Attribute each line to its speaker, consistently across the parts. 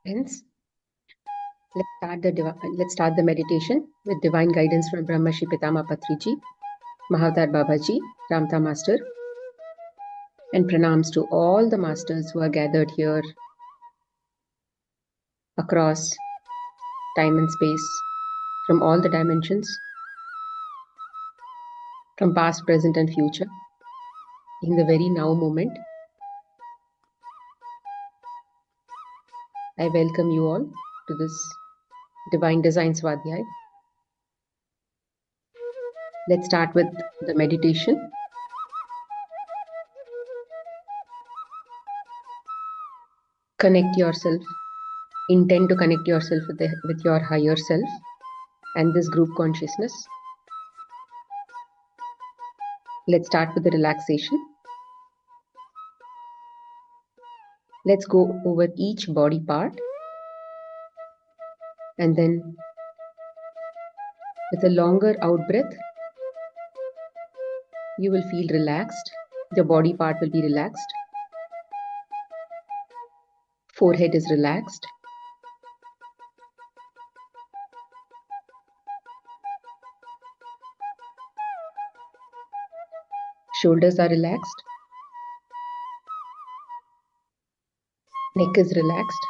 Speaker 1: Friends, let's start the meditation with divine guidance from Brahma Shri Pitama Patriji, Mahavatar Babaji, Ramta Master, and pranams to all the masters who are gathered here across time and space, from all the dimensions, from past, present, and future, in the very now moment. I welcome you all to this Divine Design Swadhyay. Let's start with the meditation. Connect yourself. Intend to connect yourself with your higher self and this group consciousness. Let's start with the relaxation. Let's go over each body part, and then with a longer out breath, you will feel relaxed. The body part will be relaxed. Forehead is relaxed. Shoulders are relaxed. Neck is relaxed.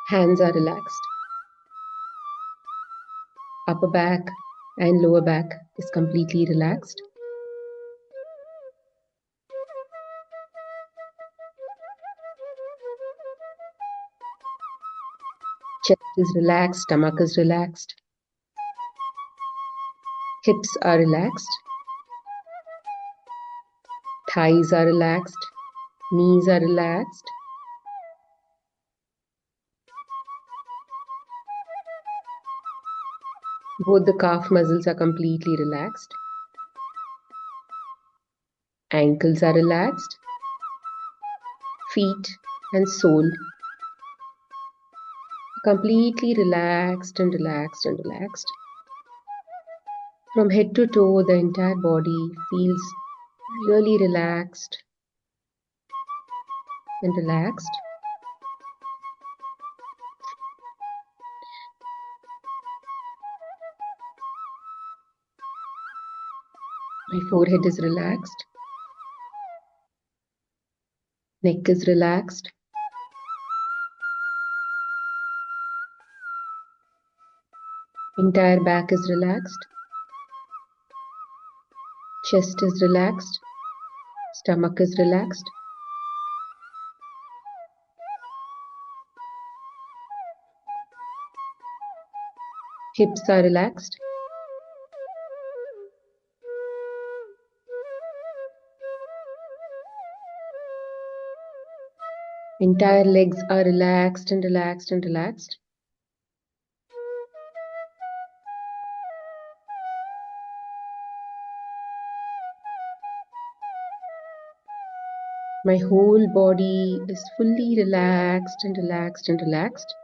Speaker 1: Hands are relaxed. Upper back and lower back is completely relaxed. Chest is relaxed. Stomach is relaxed. Hips are relaxed. Thighs are relaxed. Knees are relaxed. Both the calf muscles are completely relaxed. Ankles are relaxed. Feet and sole completely relaxed and relaxed and relaxed. From head to toe, the entire body feels really relaxed and relaxed. My forehead is relaxed. Neck is relaxed. Entire back is relaxed. Chest is relaxed. Stomach is relaxed. Hips are relaxed. Entire legs are relaxed and relaxed and relaxed. My whole body is fully relaxed and relaxed and relaxed.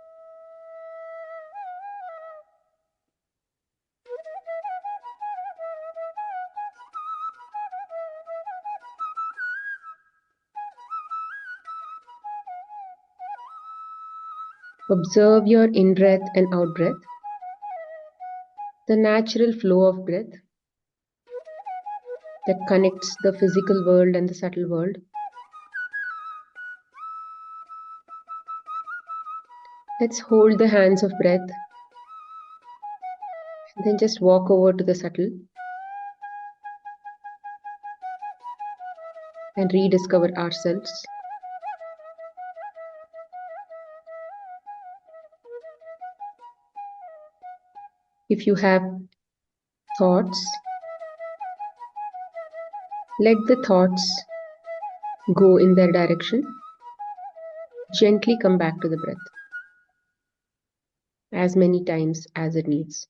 Speaker 1: Observe your in-breath and out-breath, the natural flow of breath that connects the physical world and the subtle world. Let's hold the hands of breath and then just walk over to the subtle and rediscover ourselves. If you have thoughts, let the thoughts go in their direction. Gently come back to the breath as many times as it needs.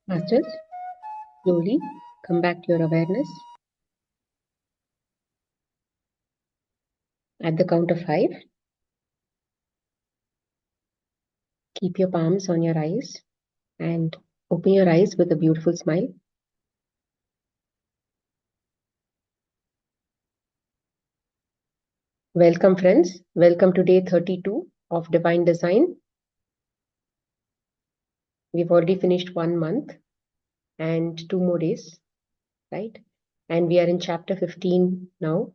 Speaker 1: Masters, slowly come back to your awareness. At the count of 5, keep your palms on your eyes and open your eyes with a beautiful smile. Welcome, friends. Welcome to day 32 of Divine Design. We've already finished 1 month and 2 more days, right? And we are in chapter 15 now.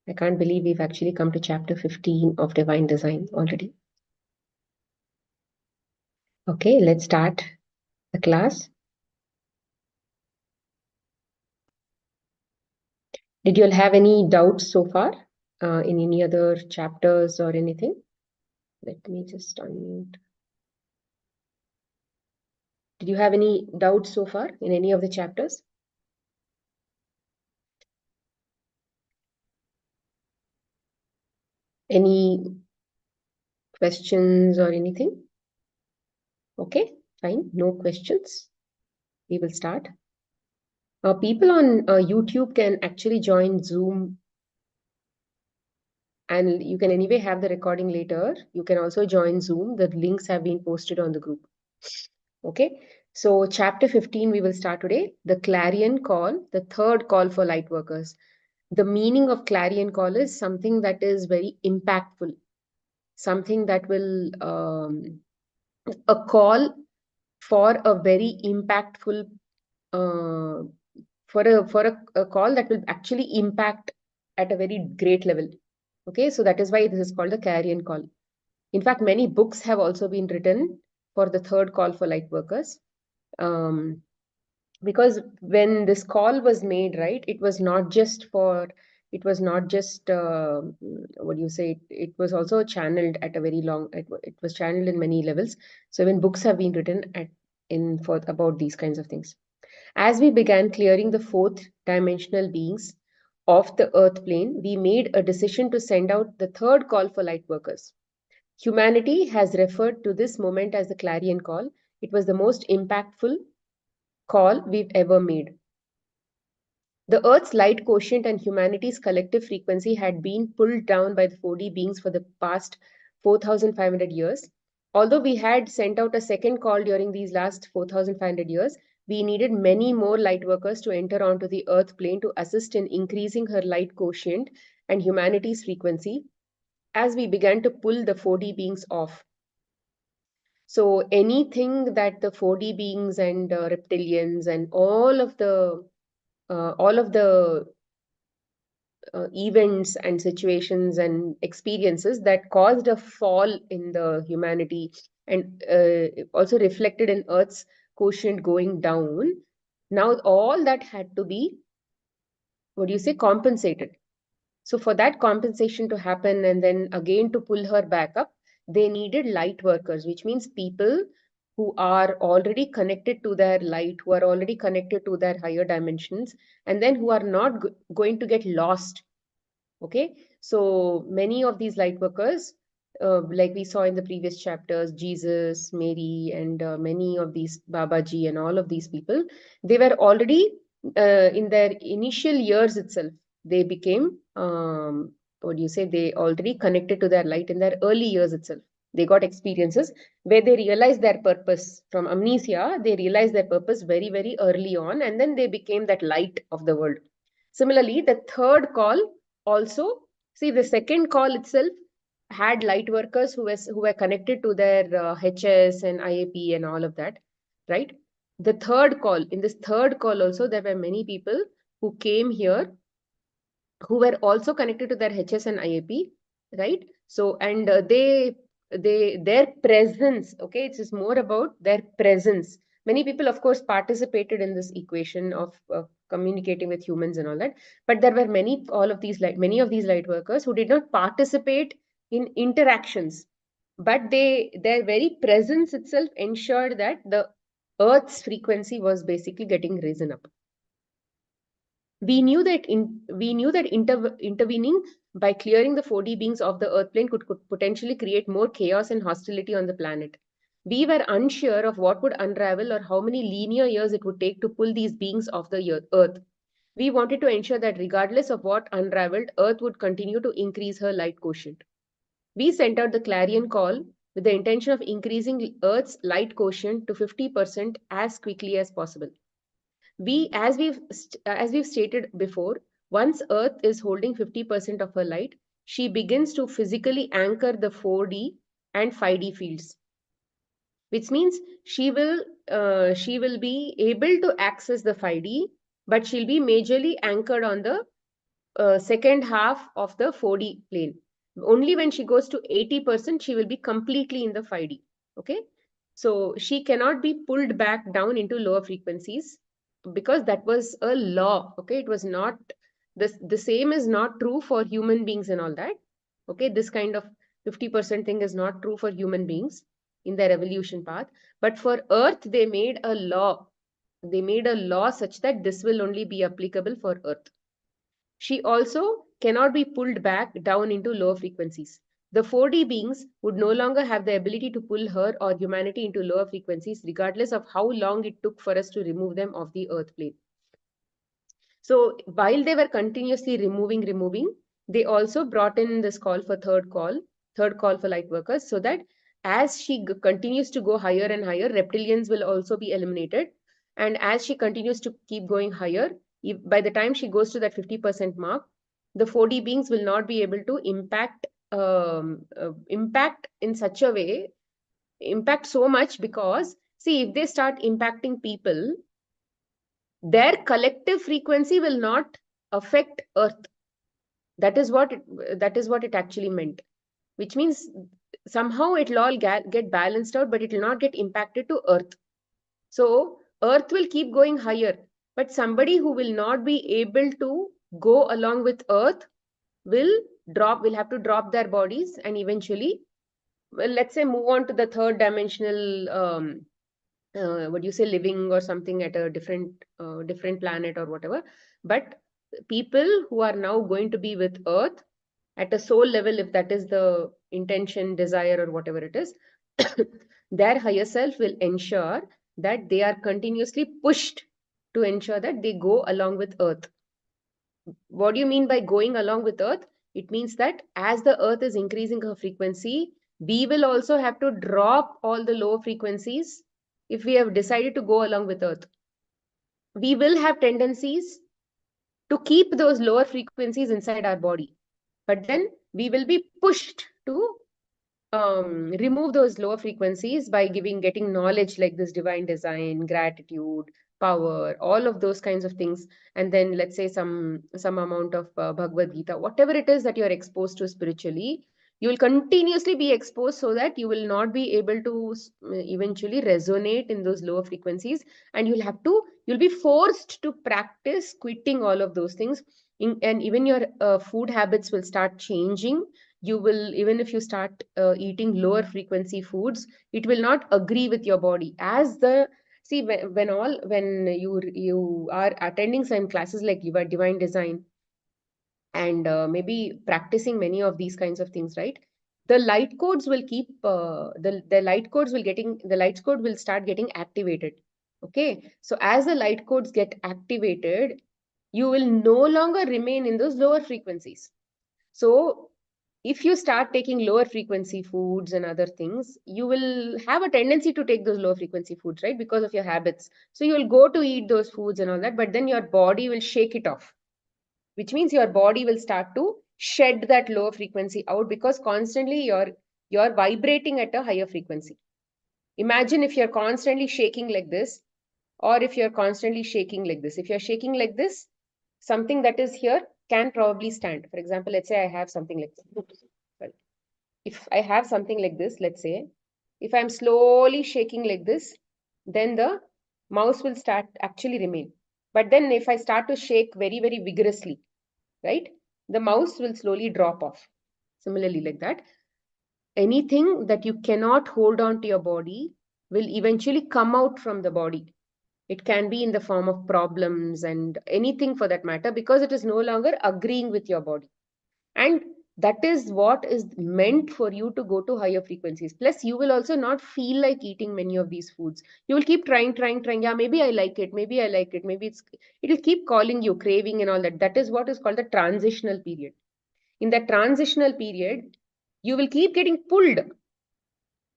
Speaker 1: I can't believe we've actually come to chapter 15 of Divine Design already. Okay, let's start the class. Did you all have any doubts so far in any other chapters or anything? Let me just unmute. Did you have any doubts so far in any of the chapters? Any questions or anything? Okay, fine. No questions. We will start. People on YouTube can actually join Zoom, and you can anyway have the recording later. You can also join Zoom. The links have been posted on the group. Okay, so chapter 15 we will start today. The clarion call, the third call for light workers. The meaning of clarion call is something that is very impactful, something that will a call for a very impactful uh, a call that will actually impact at a very great level. Okay, so that is why this is called the clarion call. In fact, many books have also been written for the third call for light workers. Because when this call was made, right, it was not just what do you say, it was also channeled at a very long, it was channeled in many levels. So even books have been written for about these kinds of things. As we began clearing the fourth dimensional beings off the earth plane, we made a decision to send out the third call for light workers. Humanity has referred to this moment as the clarion call. It was the most impactful call we've ever made. The Earth's light quotient and humanity's collective frequency had been pulled down by the 4D beings for the past 4,500 years. Although we had sent out a second call during these last 4,500 years, we needed many more light workers to enter onto the Earth plane to assist in increasing her light quotient and humanity's frequency as we began to pull the 4D beings off. So anything that the 4D beings and reptilians and all of the events and situations and experiences that caused a fall in the humanity and also reflected in Earth's quotient going down. Now all that had to be, what do you say, compensated. So for that compensation to happen and then again to pull her back up, they needed light workers, which means people who are already connected to their light, who are already connected to their higher dimensions, and then who are not going to get lost. Okay, so many of these light workers, like we saw in the previous chapters, Jesus, Mary, and many of these Babaji and all of these people, they were already in their initial years itself. They became, what do you say, they already connected to their light in their early years itself. They got experiences where they realized their purpose from amnesia. They realized their purpose very, very early on, and then they became that light of the world. Similarly, the third call also, see, the second call itself had light workers who were connected to their HS and IAP and all of that, right? The third call, in this third call also, there were many people who came here who were also connected to their HS and IAP, right? So, and their presence, okay, it's just more about their presence. Many people, of course, participated in this equation of communicating with humans and all that, but there were many of these light workers who did not participate in interactions, but their very presence itself ensured that the Earth's frequency was basically getting risen up. We knew that intervening by clearing the 4D beings of the Earth plane could potentially create more chaos and hostility on the planet. We were unsure of what would unravel or how many linear years it would take to pull these beings off the earth. We wanted to ensure that regardless of what unraveled, Earth would continue to increase her light quotient. We sent out the clarion call with the intention of increasing Earth's light quotient to 50% as quickly as possible. As we've stated before, once Earth is holding 50% of her light, she begins to physically anchor the 4D and 5D fields, which means she will be able to access the 5D, but she'll be majorly anchored on the second half of the 4D plane. Only when she goes to 80%, she will be completely in the 5D. Okay. So she cannot be pulled back down into lower frequencies because that was a law. Okay. It was not, the same is not true for human beings and all that. Okay. This kind of 50% thing is not true for human beings in their evolution path. But for Earth, they made a law. They made a law such that this will only be applicable for Earth. She also cannot be pulled back down into lower frequencies. The 4D beings would no longer have the ability to pull her or humanity into lower frequencies, regardless of how long it took for us to remove them off the earth plane. So while they were continuously removing, they also brought in this call for third call for light workers, so that as she continues to go higher and higher, reptilians will also be eliminated. And as she continues to keep going higher, by the time she goes to that 50% mark, the 4D beings will not be able to impact in such a way, impact so much, because see, if they start impacting people, their collective frequency will not affect Earth. That is what it actually meant, which means somehow it'll all get balanced out, but it will not get impacted to Earth. So Earth will keep going higher, but somebody who will not be able to go along with Earth will have to drop their bodies and eventually, well, let's say, move on to the third dimensional what do you say, living or something at a different planet or whatever. But people who are now going to be with Earth at a soul level, if that is the intention, desire, or whatever it is, their higher self will ensure that they are continuously pushed to ensure that they go along with Earth. What do you mean by going along with Earth? It means that as the Earth is increasing her frequency, we will also have to drop all the low frequencies if we have decided to go along with Earth. We will have tendencies to keep those lower frequencies inside our body, but then we will be pushed to remove those lower frequencies by getting knowledge like this divine design, gratitude, power, all of those kinds of things. And then let's say some amount of Bhagavad Gita, whatever it is that you're exposed to spiritually, you will continuously be exposed so that you will not be able to eventually resonate in those lower frequencies, and you'll be forced to practice quitting all of those things. And even your food habits will start changing. You will, even if you start eating lower frequency foods, it will not agree with your body. See, when you are attending some classes like your divine design, and maybe practicing many of these kinds of things, right? The light codes will keep the light code will start getting activated. Okay, so as the light codes get activated, you will no longer remain in those lower frequencies. So if you start taking lower frequency foods and other things, you will have a tendency to take those lower frequency foods, right? Because of your habits. So you will go to eat those foods and all that, but then your body will shake it off, which means your body will start to shed that lower frequency out, because constantly you're vibrating at a higher frequency. Imagine if you're constantly shaking like this, or if you're constantly shaking like this. If you're shaking like this, something that is here can probably stand. For example, let's say I have something like this. Well, if I have something like this, let's say, if I'm slowly shaking like this, then the mouse will start actually remain. But then if I start to shake very, very vigorously, right, the mouse will slowly drop off. Similarly, like that, anything that you cannot hold on to your body will eventually come out from the body. It can be in the form of problems and anything for that matter, because it is no longer agreeing with your body. And That is what is meant for you to go to higher frequencies. Plus, you will also not feel like eating many of these foods. You will keep trying. Yeah, maybe I like it. Maybe I like it. Maybe it'll keep calling you, craving and all that. That is what is called the transitional period. In that transitional period, you will keep getting pulled,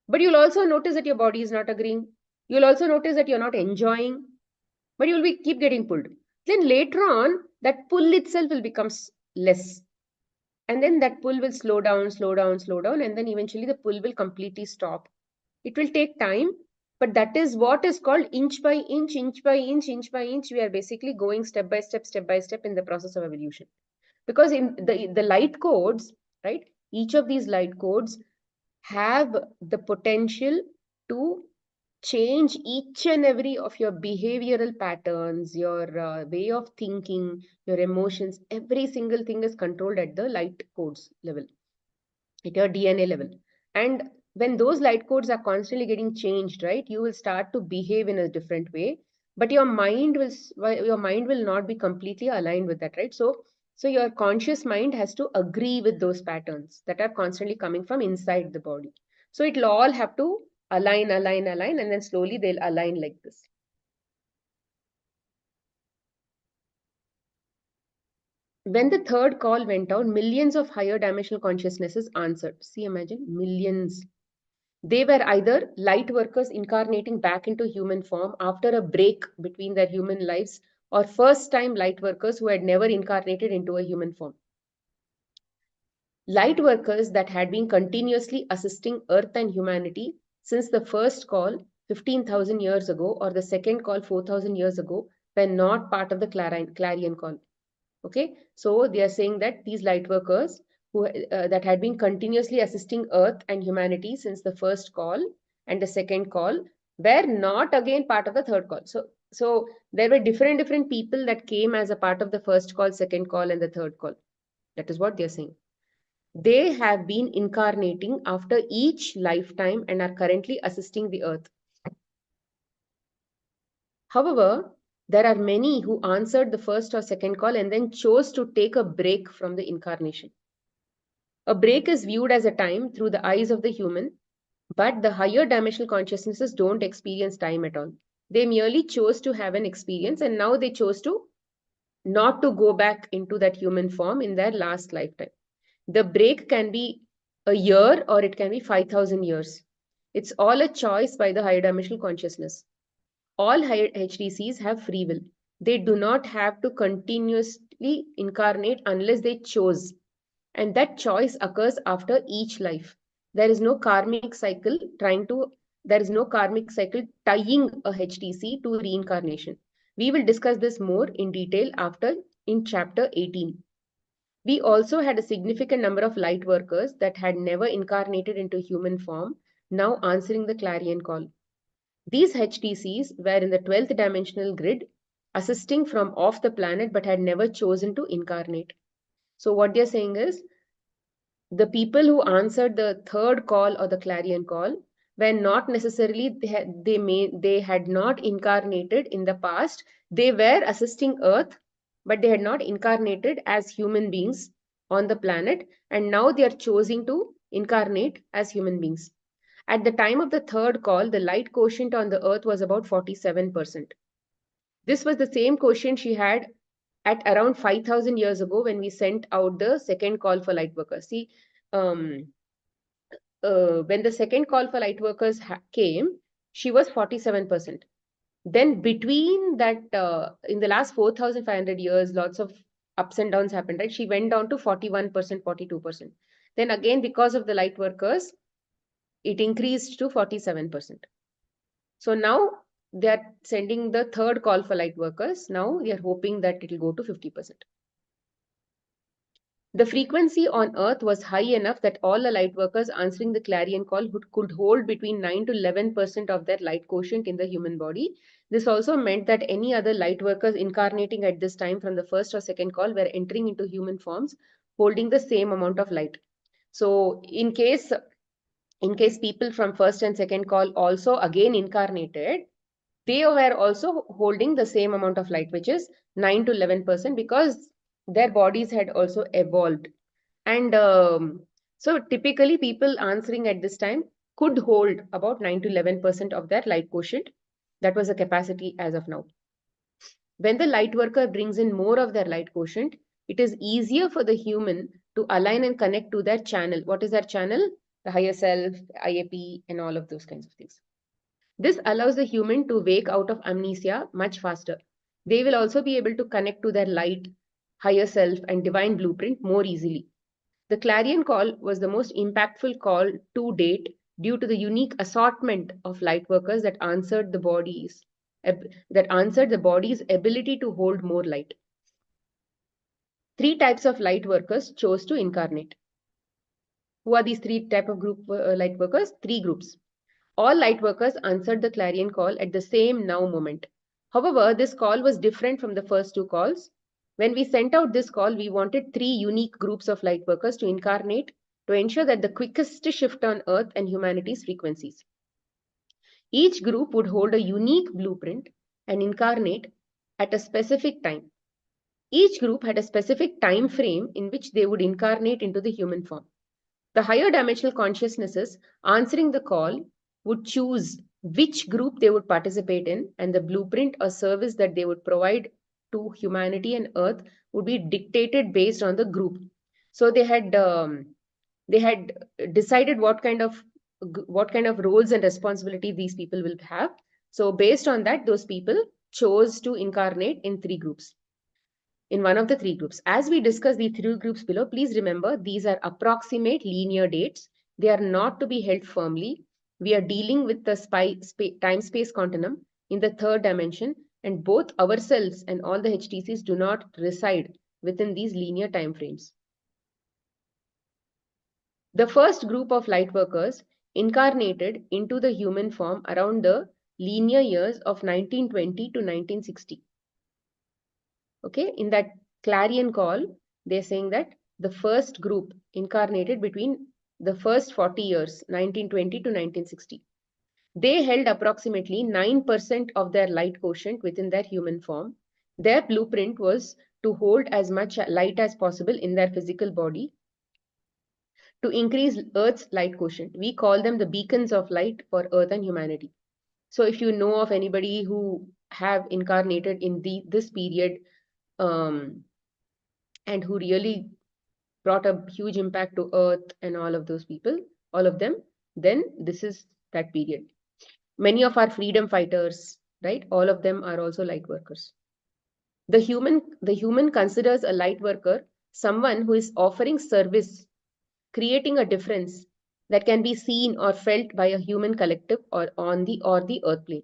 Speaker 1: but you'll also notice that your body is not agreeing. You'll also notice that you're not enjoying, but you'll keep getting pulled. Then later on, that pull itself will become less. And then that pull will slow down, and then eventually the pull will completely stop. It will take time, but that is what is called inch by inch, inch by inch, inch by inch. We are basically going step by step in the process of evolution. Because in the light codes, right? Each of these light codes have the potential to change each and every of your behavioral patterns, your way of thinking, your emotions. Every single thing is controlled at the light codes level, at your DNA level. And when those light codes are constantly getting changed, right, you will start to behave in a different way. But your mind will not be completely aligned with that, right? So your conscious mind has to agree with those patterns that are constantly coming from inside the body. So it'll all have to align, and then slowly they'll align like this. When the third call went out, millions of higher dimensional consciousnesses answered. See, imagine millions. They were either light workers incarnating back into human form after a break between their human lives, or first time light workers who had never incarnated into a human form. Light workers that had been continuously assisting Earth and humanity since the first call 15,000 years ago or the second call 4,000 years ago were not part of the clarion call. Okay, so they are saying that these light workers that had been continuously assisting Earth and humanity since the first call and the second call were not again part of the third call. So there were different people that came as a part of the first call, second call, and the third call. That is what they are saying. They have been incarnating after each lifetime and are currently assisting the Earth. However, there are many who answered the first or second call and then chose to take a break from the incarnation. A break is viewed as a time through the eyes of the human, but the higher dimensional consciousnesses don't experience time at all. They merely chose to have an experience, and now they chose to not to go back into that human form in their last lifetime. The break can be a year or it can be 5,000 years. It's all a choice by the higher dimensional consciousness. All HDCs have free will. They do not have to continuously incarnate unless they chose. And that choice occurs after each life. There is no karmic cycle there is no karmic cycle tying a HTC to reincarnation. We will discuss this more in detail after in chapter 18. We also had a significant number of light workers that had never incarnated into human form, now answering the clarion call. These HTCs were in the 12th dimensional grid, assisting from off the planet but had never chosen to incarnate. So what they're saying is, the people who answered the third call or the clarion call were not necessarily they had not incarnated in the past. They were assisting Earth, but they had not incarnated as human beings on the planet, and now they are choosing to incarnate as human beings. At the time of the third call, the light quotient on the Earth was about 47%. This was the same quotient she had at around 5,000 years ago when we sent out the second call for light workers. See, um, when the second call for light workers came, she was 47%. Then between that, in the last 4,500 years, lots of ups and downs happened, right? She went down to 41%, 42%. Then again, because of the light workers, it increased to 47%. So now they are sending the third call for light workers. Now we are hoping that it will go to 50%. The frequency on Earth was high enough that all the light workers answering the clarion call could hold between 9 to 11% of their light quotient in the human body. This also meant that any other light workers incarnating at this time from the first or second call were entering into human forms, holding the same amount of light. So in case people from first and second call also again incarnated, they were also holding the same amount of light, which is 9 to 11%, because their bodies had also evolved. And so typically people answering at this time could hold about 9 to 11% of their light quotient. That was the capacity as of now. When the light worker brings in more of their light quotient, it is easier for the human to align and connect to their channel. What is their channel? The higher self, IAP, and all of those kinds of things. This allows the human to wake out of amnesia much faster. They will also be able to connect to their light, higher self, and divine blueprint more easily. The clarion call was the most impactful call to date due to the unique assortment of light workers that answered the body's ability to hold more light. 3 types of light workers chose to incarnate. Who are these 3 type of light workers? 3 groups. All light workers answered the clarion call at the same now moment. However, this call was different from the first 2 calls. When we sent out this call, we wanted 3 unique groups of light workers to incarnate to ensure that the quickest shift on Earth and humanity's frequencies. Each group would hold a unique blueprint and incarnate at a specific time. Each group had a specific time frame in which they would incarnate into the human form. The higher dimensional consciousnesses answering the call would choose which group they would participate in, and the blueprint or service that they would provide to humanity and Earth would be dictated based on the group. So they had decided what kind of roles and responsibility these people will have. So based on that, those people chose to incarnate in 3 groups. In one of the 3 groups. As we discuss the 3 groups below, please remember these are approximate linear dates. They are not to be held firmly. We are dealing with the time-space continuum in the 3rd dimension, and both ourselves and all the HTCs do not reside within these linear time frames. The first group of light workers incarnated into the human form around the linear years of 1920 to 1960. Okay, in that clarion call, they're saying that the first group incarnated between the first 40 years, 1920 to 1960. They held approximately 9% of their light quotient within their human form. Their blueprint was to hold as much light as possible in their physical body to increase Earth's light quotient. We call them the beacons of light for Earth and humanity. So if you know of anybody who have incarnated in this period, and who really brought a huge impact to Earth and all of those people, all of them, then this is that period. Many of our freedom fighters, right? All of them are also light workers. The human considers a light worker someone who is offering service, creating a difference that can be seen or felt by a human collective or the earth plane.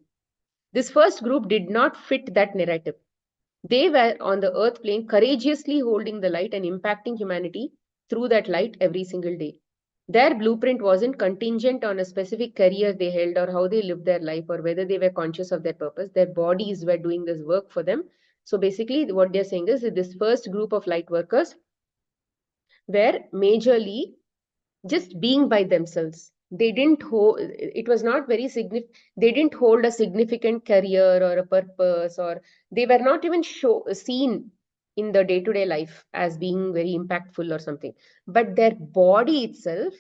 Speaker 1: This first group did not fit that narrative. They were on the earth plane courageously holding the light and impacting humanity through that light every single day. Their blueprint wasn't contingent on a specific career they held or how they lived their life or whether they were conscious of their purpose. Their bodies were doing this work for them. So basically what they're saying is that this first group of light workers were majorly just being by themselves. They didn't hold, it was not very significant, they didn't hold a significant career or a purpose, or they were not even seen in the day-to-day life as being very impactful or something. But their body itself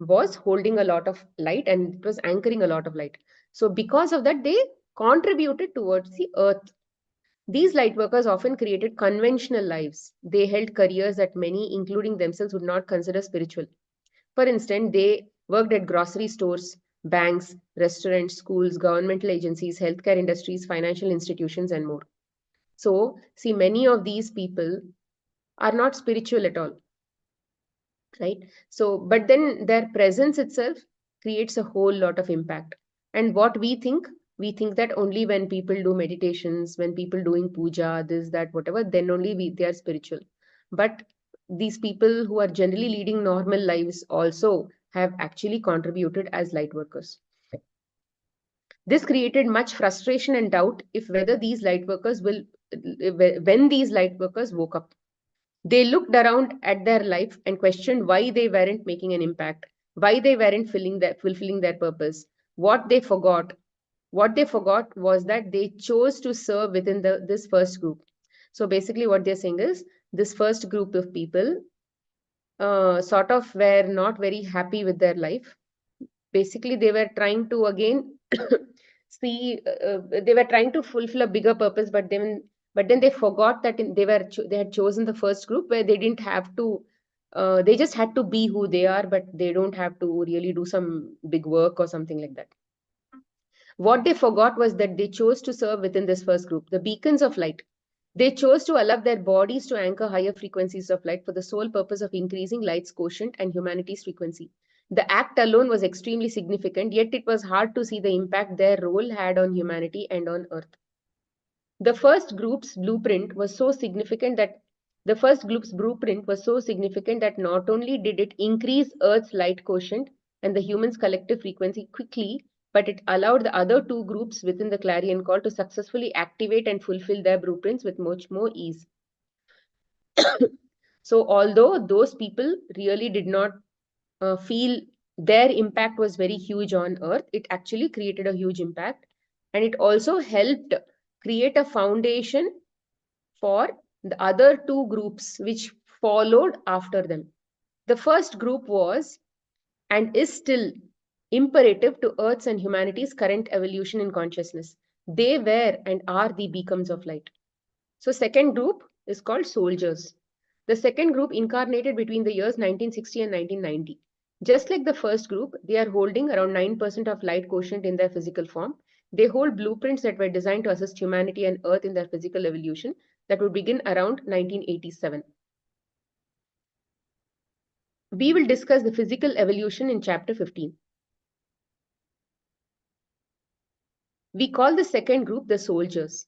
Speaker 1: was holding a lot of light and it was anchoring a lot of light. So because of that, they contributed towards the earth. These light workers often created conventional lives. They held careers that many, including themselves, would not consider spiritual. For instance, they worked at grocery stores, banks, restaurants, schools, governmental agencies, healthcare industries, financial institutions, and more. So, see, many of these people are not spiritual at all, right? So, but then their presence itself creates a whole lot of impact. And what we think that only when people do meditations, when people doing puja, this, that, whatever, then only they are spiritual. But these people who are generally leading normal lives also have actually contributed as light workers. This created much frustration and doubt if whether these light workers will, when these light workers woke up. They looked around at their life and questioned why they weren't making an impact, why they weren't fulfilling their purpose, what they forgot. What they forgot was that they chose to serve within this first group. So basically what they're saying is this first group of people sort of were not very happy with their life. Basically, they were trying to again see, they were trying to fulfill a bigger purpose, but then they forgot that they had chosen the first group where they didn't have to, they just had to be who they are, but they don't have to really do some big work or something like that. What they forgot was that they chose to serve within this first group, the beacons of light. They chose to allow their bodies to anchor higher frequencies of light for the sole purpose of increasing light's quotient and humanity's frequency. The act alone was extremely significant, yet it was hard to see the impact their role had on humanity and on Earth. The first group's blueprint was so significant that not only did it increase Earth's light quotient and the humans' collective frequency quickly, but it allowed the other two groups within the clarion call to successfully activate and fulfill their blueprints with much more ease. So, although those people really did not feel their impact was very huge on Earth, it actually created a huge impact, and it also helped create a foundation for the other two groups which followed after them. The first group was and is still imperative to Earth's and humanity's current evolution in consciousness. They were and are the beacons of light. So, second group is called soldiers. The second group incarnated between the years 1960 and 1990. Just like the first group, they are holding around 9% of light quotient in their physical form. They hold blueprints that were designed to assist humanity and Earth in their physical evolution that would begin around 1987. We will discuss the physical evolution in chapter 15. We call the second group the soldiers.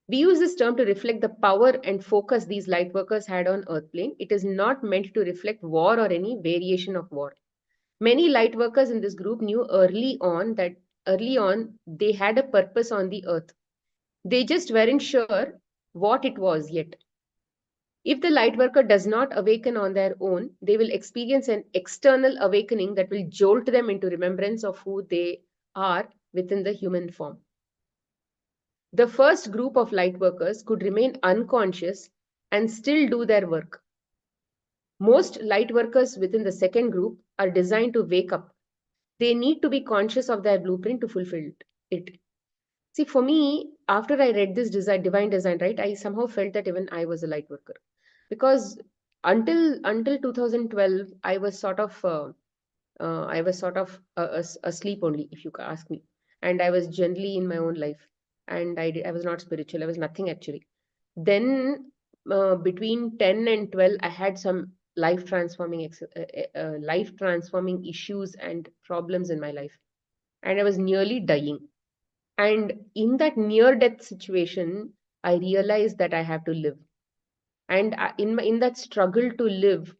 Speaker 1: We use this term to reflect the power and focus these light workers had on Earth plane. It is not meant to reflect war or any variation of war. Many light workers in this group knew early on they had a purpose on the Earth. They just weren't sure what it was yet. If the light worker does not awaken on their own, they will experience an external awakening that will jolt them into remembrance of who they are within the human form. The first group of light workers could remain unconscious and still do their work. Most light workers within the second group are designed to wake up. They need to be conscious of their blueprint to fulfill it. See, for me, after I read this divine design, right, I somehow felt that even I was a light worker, because until 2012, I was sort of asleep only, if you ask me, and I was generally in my own life, and I was not spiritual. I was nothing actually. Then between 10 and 12, I had some life transforming issues and problems in my life, and I was nearly dying. And in that near death situation, I realized that I have to live. And in that struggle to live,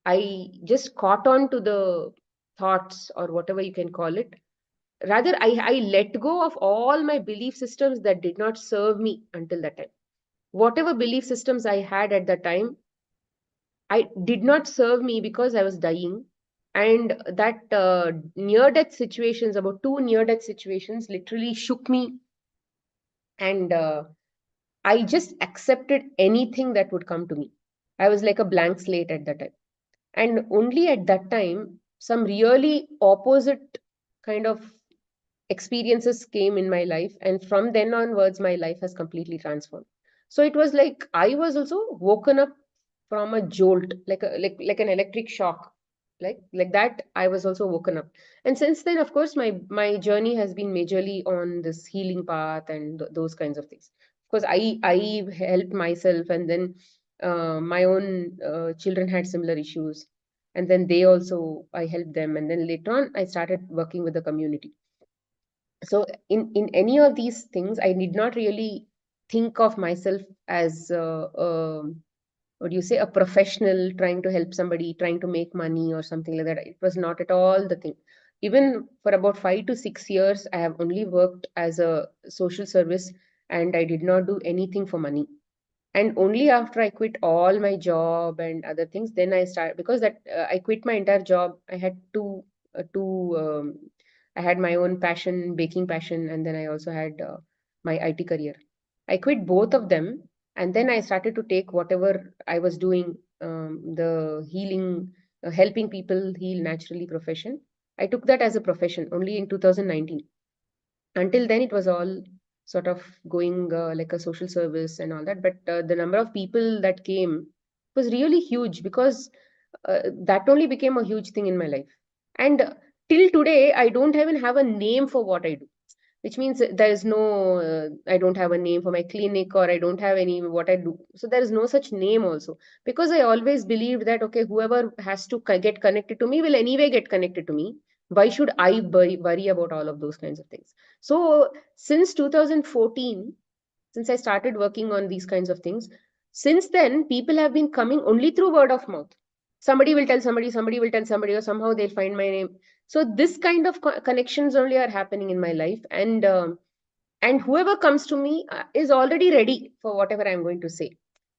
Speaker 1: I just caught on to the thoughts, or whatever you can call it. Rather, I let go of all my belief systems that did not serve me until that time. Whatever belief systems I had at that time, I did not serve me because I was dying. And that near death situations, about two near death situations, literally shook me. And I just accepted anything that would come to me. I was like a blank slate at that time. And only at that time, some really opposite kind of experiences came in my life. And from then onwards, my life has completely transformed. So it was like I was also woken up from a jolt, like an electric shock. Like that, I was also woken up. And since then, of course, my journey has been majorly on this healing path and those kinds of things. Of course, I helped myself, and then my own children had similar issues, and then they also, I helped them, and then later on I started working with the community. So in any of these things, I did not really think of myself as what do you say, a professional trying to help somebody, trying to make money or something like that. It was not at all the thing. Even for about 5 to 6 years, I have only worked as a social service, and I did not do anything for money. And only after I quit all my job and other things, then I start, because that I quit my entire job. I had two I had my own passion, baking passion, and then I also had my IT career. I quit both of them, and then I started to take whatever I was doing the healing, helping people heal naturally profession. I took that as a profession only in 2019. Until then, it was all sort of going like a social service and all that. But the number of people that came was really huge, because that only became a huge thing in my life. And till today, I don't even have a name for what I do, which means there is no, I don't have a name for my clinic, or I don't have any what I do. So there is no such name also, because I always believed that, okay, whoever has to get connected to me will anyway get connected to me. Why should I worry about all of those kinds of things? So since 2014, since I started working on these kinds of things, since then, people have been coming only through word of mouth. Somebody will tell somebody, somebody will tell somebody, or somehow they'll find my name. So this kind of connections only are happening in my life, and whoever comes to me is already ready for whatever I'm going to say,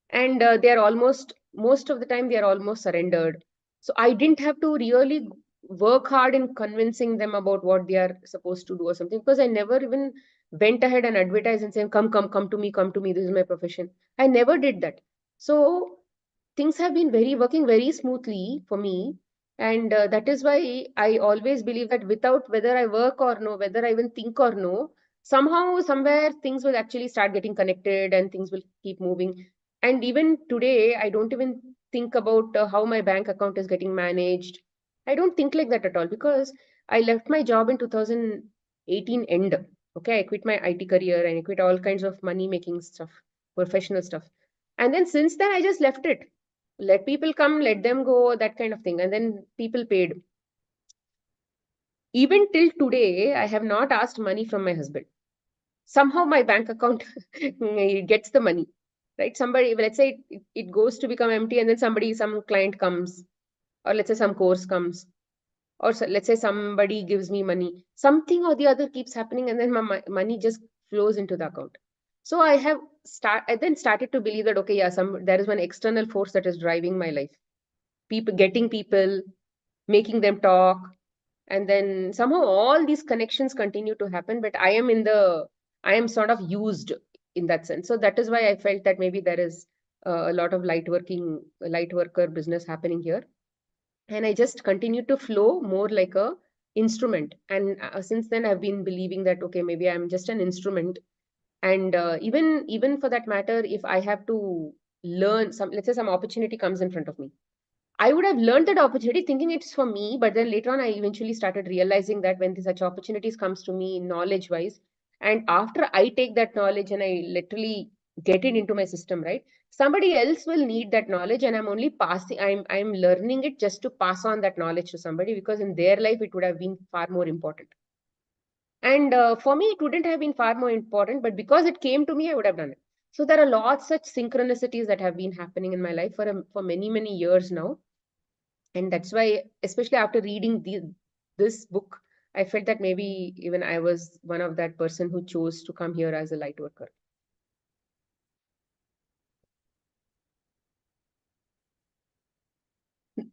Speaker 1: and they are almost, most of the time they are almost surrendered. So I didn't have to really work hard in convincing them about what they are supposed to do or something, because I never even went ahead and advertised and saying, come to me, come to me, this is my profession. I never did that. So things have been very working very smoothly for me, and that is why I always believe that without, whether I work or no, whether I even think or no, somehow somewhere things will actually start getting connected and things will keep moving. And even today, I don't even think about how my bank account is getting managed. I don't think like that at all, because I left my job in 2018 end. Okay, I quit my IT career and I quit all kinds of money making stuff, professional stuff. And then since then, I just left it. Let people come, let them go, that kind of thing. And then people paid. Even till today, I have not asked money from my husband. Somehow my bank account gets the money, right? Somebody, let's say it goes to become empty, and then somebody, some client comes, or let's say some course comes, or so, let's say somebody gives me money. Something or the other keeps happening, and then my money just flows into the account. So I then started to believe that, okay, yeah, there is one external force that is driving my life. People, getting people, making them talk, and then somehow all these connections continue to happen, but I am sort of used in that sense. So that is why I felt that maybe there is a lot of light worker business happening here, and I just continue to flow more like a instrument. And since then I've been believing that, okay, maybe I'm just an instrument. And even for that matter, if I have to learn some, let's say some opportunity comes in front of me, I would have learned that opportunity thinking it's for me, but then later on, I eventually started realizing that when such opportunities comes to me knowledge wise, and after I take that knowledge and I literally get it into my system, right? Somebody else will need that knowledge, and I'm learning it just to pass on that knowledge to somebody, because in their life it would have been far more important. And for me, it wouldn't have been far more important, but because it came to me, I would have done it. So there are lots such synchronicities that have been happening in my life for many, many years now. And that's why, especially after reading this book, I felt that maybe even I was one of that person who chose to come here as a light worker.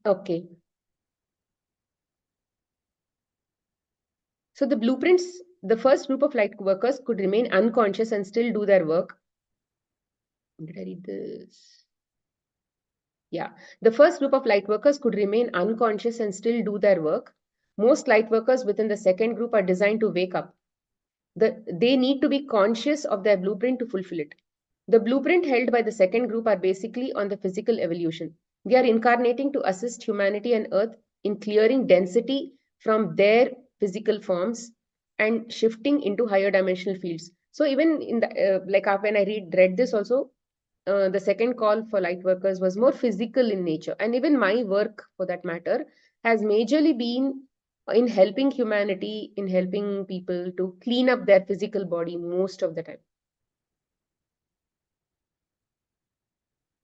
Speaker 1: Okay. So the blueprints, the first group of light workers could remain unconscious and still do their work. Did I read this? Yeah. The first group of light workers could remain unconscious and still do their work. Most light workers within the second group are designed to wake up. They need to be conscious of their blueprint to fulfill it. The blueprint held by the second group are basically on the physical evolution. They are incarnating to assist humanity and Earth in clearing density from their physical forms and shifting into higher dimensional fields. So even in the when I read this also, the second call for light workers was more physical in nature, and even my work, for that matter, has majorly been in helping humanity, in helping people to clean up their physical body most of the time.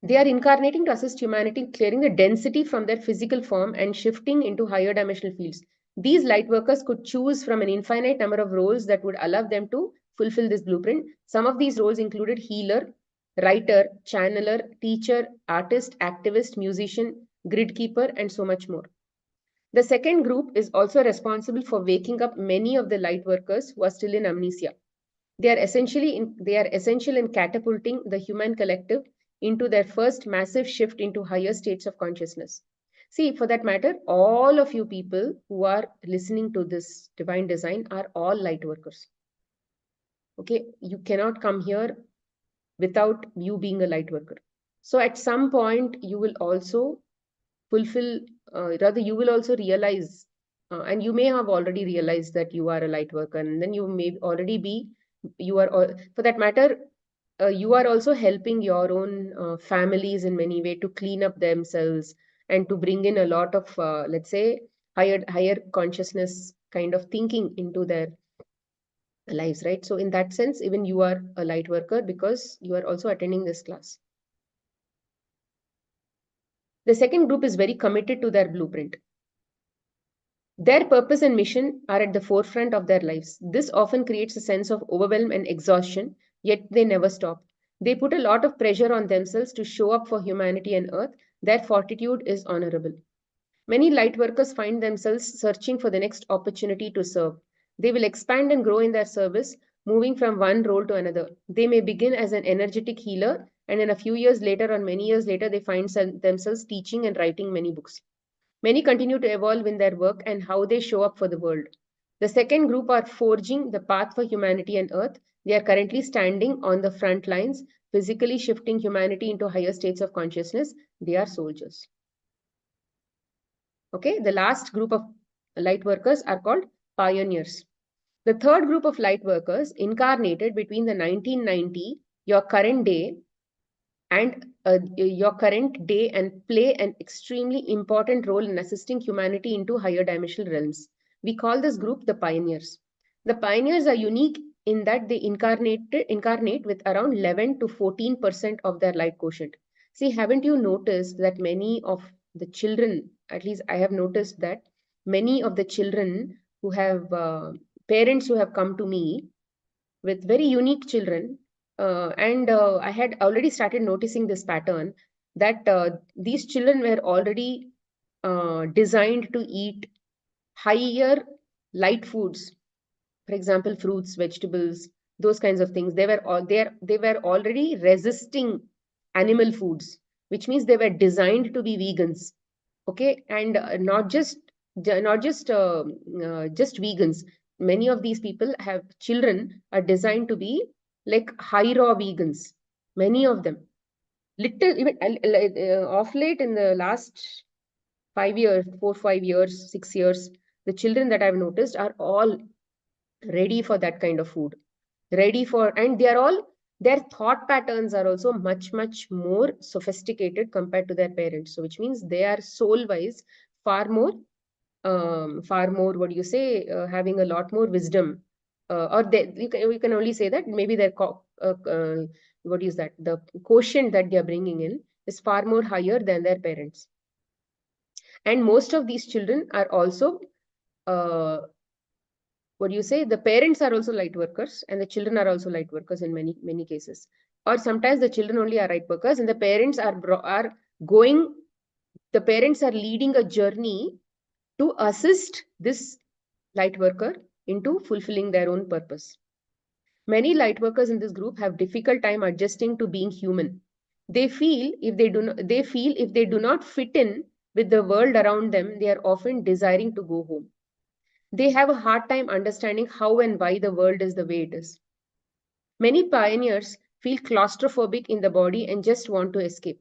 Speaker 1: They are incarnating to assist humanity in clearing the density from their physical form and shifting into higher dimensional fields. These light workers could choose from an infinite number of roles that would allow them to fulfill this blueprint. Some of these roles included healer, writer, channeler, teacher, artist, activist, musician, grid keeper, and so much more. The second group is also responsible for waking up many of the light workers who are still in amnesia. They are essential in catapulting the human collective into their first massive shift into higher states of consciousness. See, for that matter, all of you people who are listening to this divine design are all light workers. Okay, you cannot come here without you being a light worker. So at some point, you will also fulfill, rather, you will also realize, and you may have already realized that you are a light worker, and then you may already be, you are, for that matter, you are also helping your own families in many ways to clean up themselves and to bring in a lot of, let's say, higher consciousness kind of thinking into their lives, right? So in that sense, even you are a light worker because you are also attending this class. The second group is very committed to their blueprint. Their purpose and mission are at the forefront of their lives. This often creates a sense of overwhelm and exhaustion, yet they never stop. They put a lot of pressure on themselves to show up for humanity and earth. Their fortitude is honorable. Many light workers find themselves searching for the next opportunity to serve. They will expand and grow in their service, moving from one role to another. They may begin as an energetic healer, and in a few years later, or many years later, they find themselves teaching and writing many books. Many continue to evolve in their work and how they show up for the world. The second group are forging the path for humanity and earth. They are currently standing on the front lines, physically shifting humanity into higher states of consciousness. They are soldiers. Okay, the last group of light workers are called pioneers. The third group of light workers incarnated between the 1990, your current day, and play an extremely important role in assisting humanity into higher dimensional realms. We call this group the pioneers. The pioneers are unique in that they incarnate with around 11 to 14% of their light quotient. See, haven't you noticed that many of the children, at least I have noticed that many of the children who have parents who have come to me with very unique children. And I had already started noticing this pattern that these children were already designed to eat higher light foods, for example, fruits, vegetables, those kinds of things. They were already resisting animal foods, which means they were designed to be vegans. Okay, and not just vegans. Many of these people have children are designed to be like high raw vegans. Many of them, little even off late in the last 5 years, 4, 5 years, 6 years, the children that I've noticed are all ready for that kind of food, ready for, and they are all, their thought patterns are also much more sophisticated compared to their parents. So which means they are soul wise far more, what do you say, having a lot more wisdom, or you can only say that maybe their what is that, the quotient that they are bringing in is far more higher than their parents. And most of these children are also, uh, what do you say, the parents are also light workers and the children are also light workers in many cases. Or sometimes the children only are light workers and the parents are going, the parents are leading a journey to assist this light worker into fulfilling their own purpose. Many light workers in this group have difficult time adjusting to being human. They feel if they do not fit in with the world around them, they are often desiring to go home. They have a hard time understanding how and why the world is the way it is. Many pioneers feel claustrophobic in the body and just want to escape.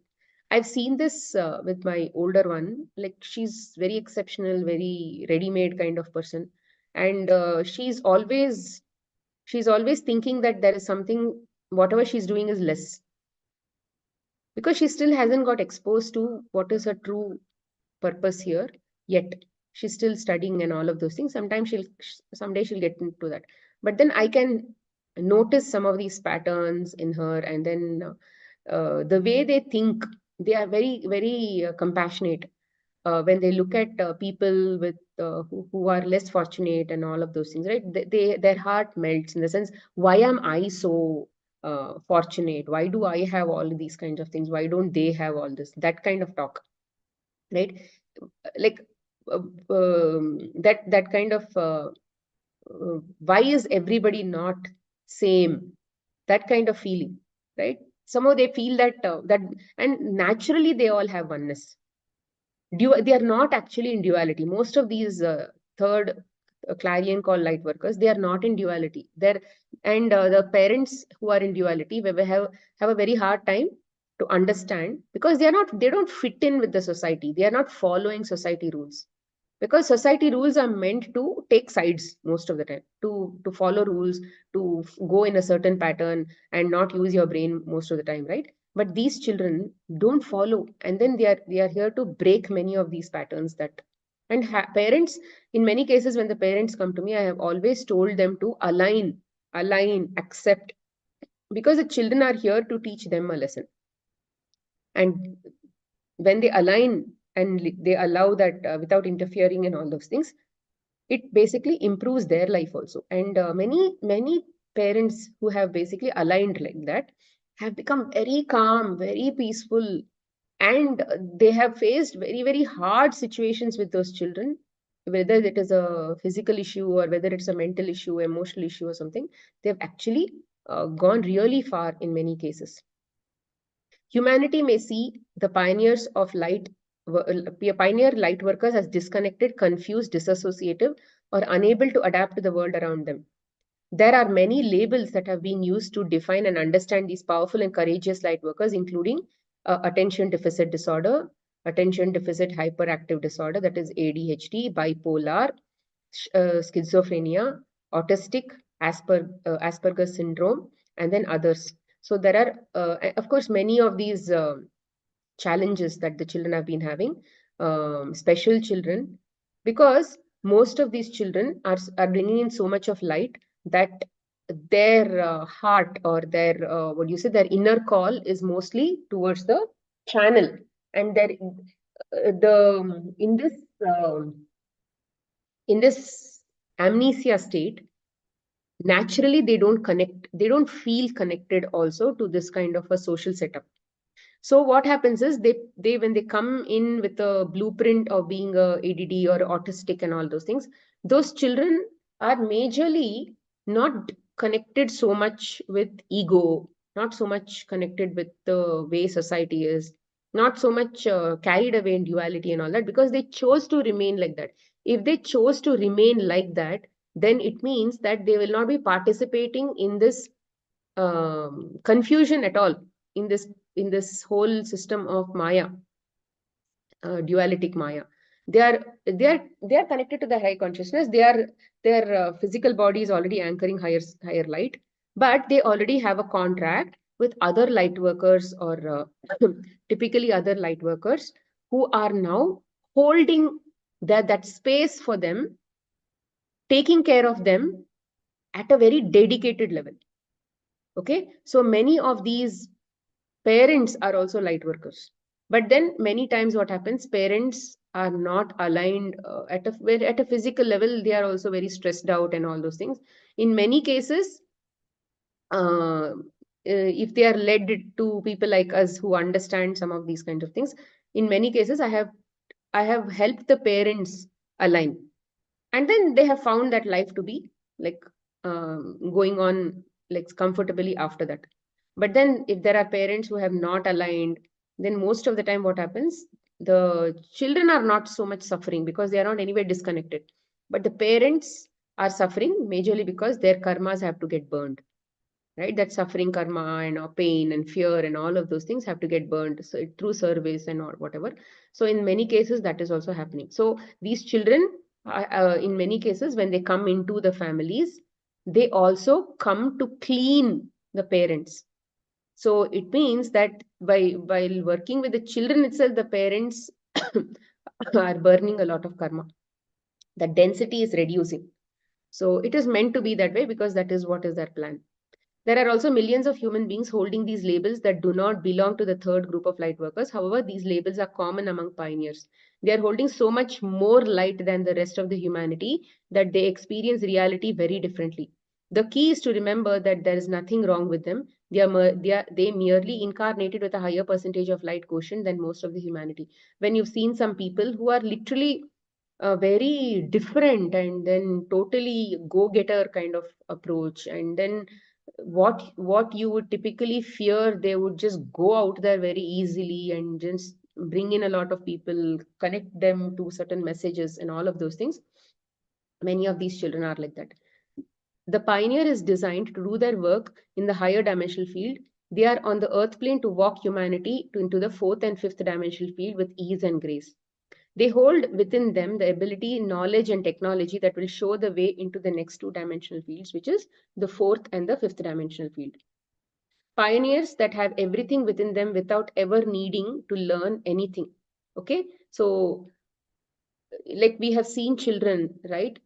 Speaker 1: I've seen this with my older one. Like, she's very exceptional, very ready-made kind of person, and she's always thinking that there is something, whatever she's doing is less, because she still hasn't got exposed to what is her true purpose here yet. She's still studying and all of those things. Someday she'll get into that. But then I can notice some of these patterns in her, and then the way they think, they are very compassionate. When they look at people who are less fortunate and all of those things, right? Their heart melts in the sense, why am I so fortunate? Why do I have all of these kinds of things? Why don't they have all this? That kind of talk, right? Like, that kind of why is everybody not same, that kind of feeling, right? somehow they feel that, and naturally they all have oneness. They are not actually in duality. Most of these third clarion call light workers, they are not in duality. They're and the parents who are in duality, we have a very hard time to understand, because they don't fit in with the society. They are not following society rules, because society rules are meant to take sides most of the time, to follow rules, to go in a certain pattern and not use your brain most of the time, right? But these children don't follow, and then they are here to break many of these patterns. That and parents, in many cases when the parents come to me, I have always told them to align, accept, because the children are here to teach them a lesson. And when they align and they allow that, without interfering and all those things, it basically improves their life also. And many parents who have basically aligned like that have become very calm, very peaceful, and they have faced very very hard situations with those children, whether it is a physical issue or whether it's a mental issue, emotional issue, or something. They've actually gone really far in many cases. Humanity may see the pioneer light workers as disconnected, confused, disassociative, or unable to adapt to the world around them. There are many labels that have been used to define and understand these powerful and courageous light workers, including attention deficit disorder, attention deficit hyperactive disorder, that is ADHD, bipolar, schizophrenia, autistic, Asperger's syndrome, and then others. So there are, of course, many of these challenges that the children have been having, special children, because most of these children are bringing in so much of light that their heart, or their what do you say, their inner call is mostly towards the channel. And there the um, in this amnesia state, naturally they don't feel connected also to this kind of a social setup. So what happens is, they when they come in with a blueprint of being a ADD or autistic and all those things, those children are majorly not connected so much with ego, not so much connected with the way society is, not so much carried away in duality and all that, because they chose to remain like that. If they chose to remain like that, then it means that they will not be participating in this confusion at all, in this whole system of Maya, dualitic Maya. They are connected to the high consciousness. Their physical body is already anchoring higher light, but they already have a contract with other light workers, or typically other light workers, who are now holding that space for them, taking care of them at a very dedicated level. Okay, so many of these parents are also light workers, but then many times what happens, parents are not aligned at a physical level. They are also very stressed out and all those things. In many cases, if they are led to people like us who understand some of these kind of things, in many cases I have helped the parents align, and then they have found that life to be like going on like comfortably after that. But then if there are parents who have not aligned, then most of the time what happens, the children are not so much suffering because they are not anywhere disconnected, but the parents are suffering majorly because their karmas have to get burned, right? That suffering karma and pain and fear and all of those things have to get burned, so through service and or whatever. So in many cases that is also happening. So these children, in many cases when they come into the families, they also come to clean the parents. So it means that while working with the children itself, the parents are burning a lot of karma. The density is reducing. So it is meant to be that way, because that is what is their plan. There are also millions of human beings holding these labels that do not belong to the third group of light workers. However, these labels are common among pioneers. They are holding so much more light than the rest of the humanity that they experience reality very differently. The key is to remember that there is nothing wrong with them. They merely incarnated with a higher percentage of light quotient than most of the humanity. When you've seen some people who are literally very different, and then totally go-getter kind of approach, and then what you would typically fear, they would just go out there very easily and just bring in a lot of people, connect them to certain messages and all of those things. Many of these children are like that. The pioneer is designed to do their work in the higher dimensional field. They are on the earth plane to walk humanity into the fourth and fifth dimensional field with ease and grace. They hold within them the ability, knowledge, and technology that will show the way into the next two dimensional fields, which is the fourth and the fifth dimensional field. Pioneers that have everything within them without ever needing to learn anything. Okay, so like we have seen children, right,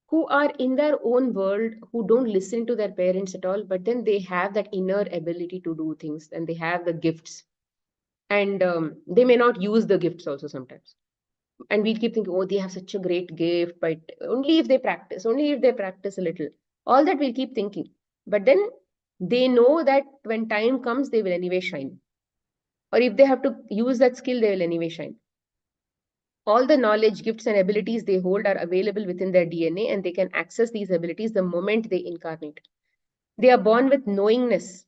Speaker 1: who are in their own world, who don't listen to their parents at all, but then they have that inner ability to do things and they have the gifts. And they may not use the gifts also sometimes. And we keep thinking, oh, they have such a great gift, but only if they practice, only if they practice a little. All that we'll keep thinking. But then they know that when time comes, they will anyway shine. Or if they have to use that skill, they will anyway shine. All the knowledge, gifts, and abilities they hold are available within their DNA, and they can access these abilities the moment they incarnate. They are born with knowingness,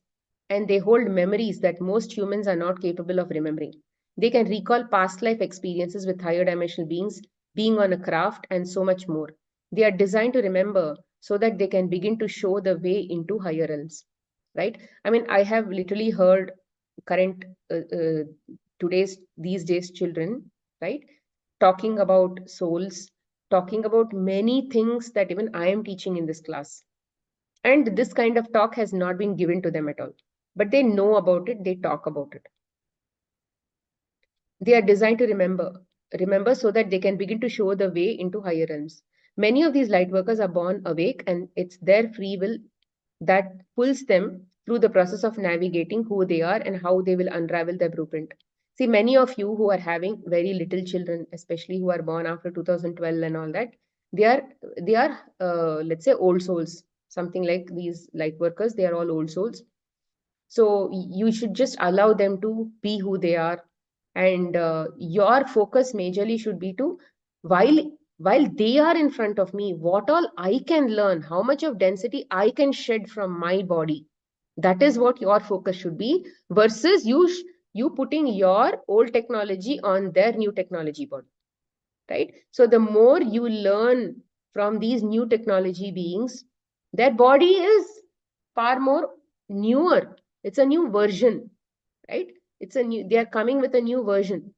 Speaker 1: and they hold memories that most humans are not capable of remembering. They can recall past life experiences with higher dimensional beings, being on a craft, and so much more. They are designed to remember so that they can begin to show the way into higher realms. Right? I mean, I have literally heard current these days children, right, talking about souls, talking about many things that even I am teaching in this class. And this kind of talk has not been given to them at all. But they know about it, they talk about it. They are designed to remember so that they can begin to show the way into higher realms. Many of these light workers are born awake, and it's their free will that pulls them through the process of navigating who they are and how they will unravel their blueprint. See, many of you who are having very little children, especially who are born after 2012 and all that, they are let's say old souls. Something like these light workers, they are all old souls. So you should just allow them to be who they are, and your focus majorly should be to, while while they are in front of me, what all I can learn, how much of density I can shed from my body. That is what your focus should be, versus you putting your old technology on their new technology body, right? So the more you learn from these new technology beings, their body is far more newer. It's a new version, right? They are coming with a new version,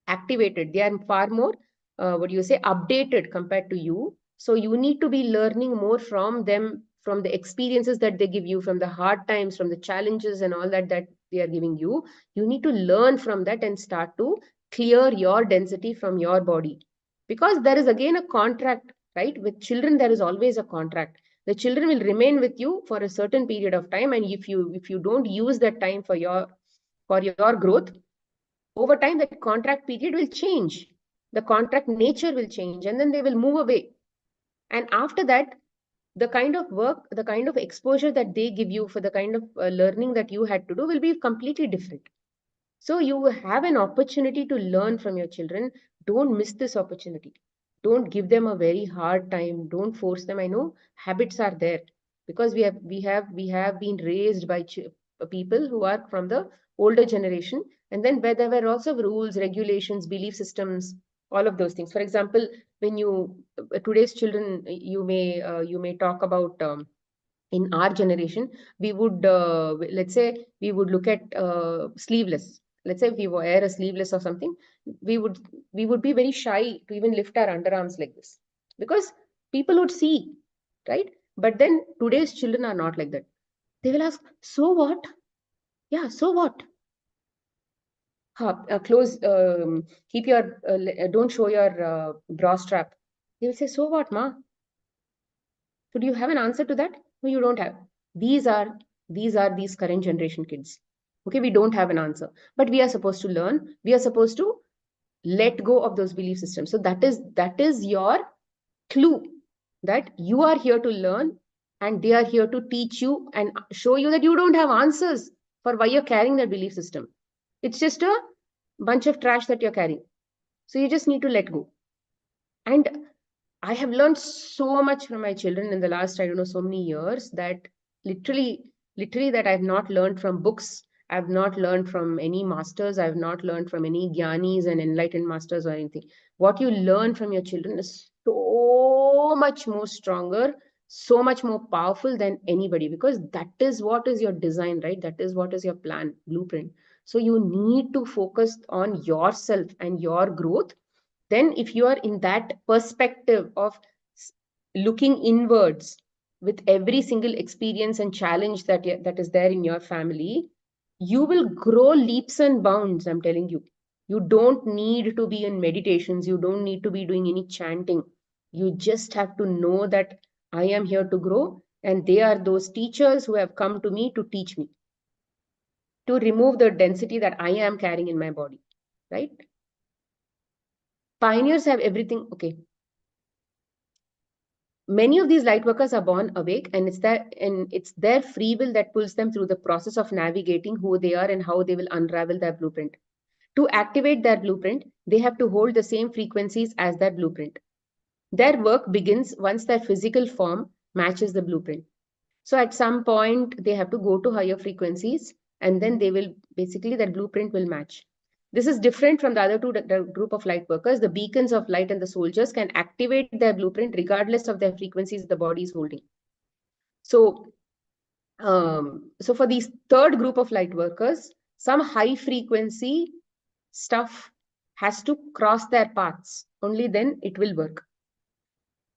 Speaker 1: activated. They are far more, what do you say, updated compared to you. So you need to be learning more from them, from the experiences that they give you, from the hard times, from the challenges and all that they are giving you. You need to learn from that and start to clear your density from your body. Because there is again a contract, right? With children, there is always a contract. The children will remain with you for a certain period of time, and if you don't use that time for your growth, over time that contract period will change, the contract nature will change, and then they will move away. And after that, the kind of work, the kind of exposure that they give you for the kind of learning that you had to do will be completely different. So you have an opportunity to learn from your children. Don't miss this opportunity. Don't give them a very hard time. Don't force them. I know habits are there, because we have been raised by people who are from the older generation, and then where there were lots of rules, regulations, belief systems, all of those things. For example, when you today's children, you may talk about, in our generation, we would, let's say we would look at sleeveless. Let's say if we wear a sleeveless or something, we would we would be very shy to even lift our underarms like this, because people would see, right? But then today's children are not like that. They will ask, so what? Yeah, so what? Close, keep your, don't show your bra strap. They will say, so what, ma? So do you have an answer to that? No, you don't have. These are these current generation kids. Okay, we don't have an answer, but we are supposed to learn. We are supposed to let go of those belief systems. So that is your clue, that you are here to learn, and they are here to teach you and show you that you don't have answers for why you're carrying that belief system. It's just a bunch of trash that you're carrying. So you just need to let go. And I have learned so much from my children in the last, I don't know, so many years, that literally, that I've not learned from books. I've not learned from any masters. I've not learned from any Gyanis and enlightened masters or anything. What you learn from your children is so much more stronger, so much more powerful than anybody, because that is what is your design, right? That is what is your plan, blueprint. So you need to focus on yourself and your growth. Then if you are in that perspective of looking inwards with every single experience and challenge that is there in your family, you will grow leaps and bounds. I'm telling you, you don't need to be in meditations, you don't need to be doing any chanting. You just have to know that I am here to grow, and they are those teachers who have come to me to teach me, to remove the density that I am carrying in my body, right? Pioneers have everything. Okay, many of these light workers are born awake, and it's their free will that pulls them through the process of navigating who they are and how they will unravel their blueprint. To activate their blueprint, they have to hold the same frequencies as their blueprint. Their work begins once their physical form matches the blueprint. So at some point, they have to go to higher frequencies, and then they will basically, their blueprint will match. This is different from the other two, the group of light workers. The beacons of light and the soldiers can activate their blueprint regardless of their frequencies the body is holding. So, so for these third group of light workers, some high frequency stuff has to cross their paths. Only then it will work.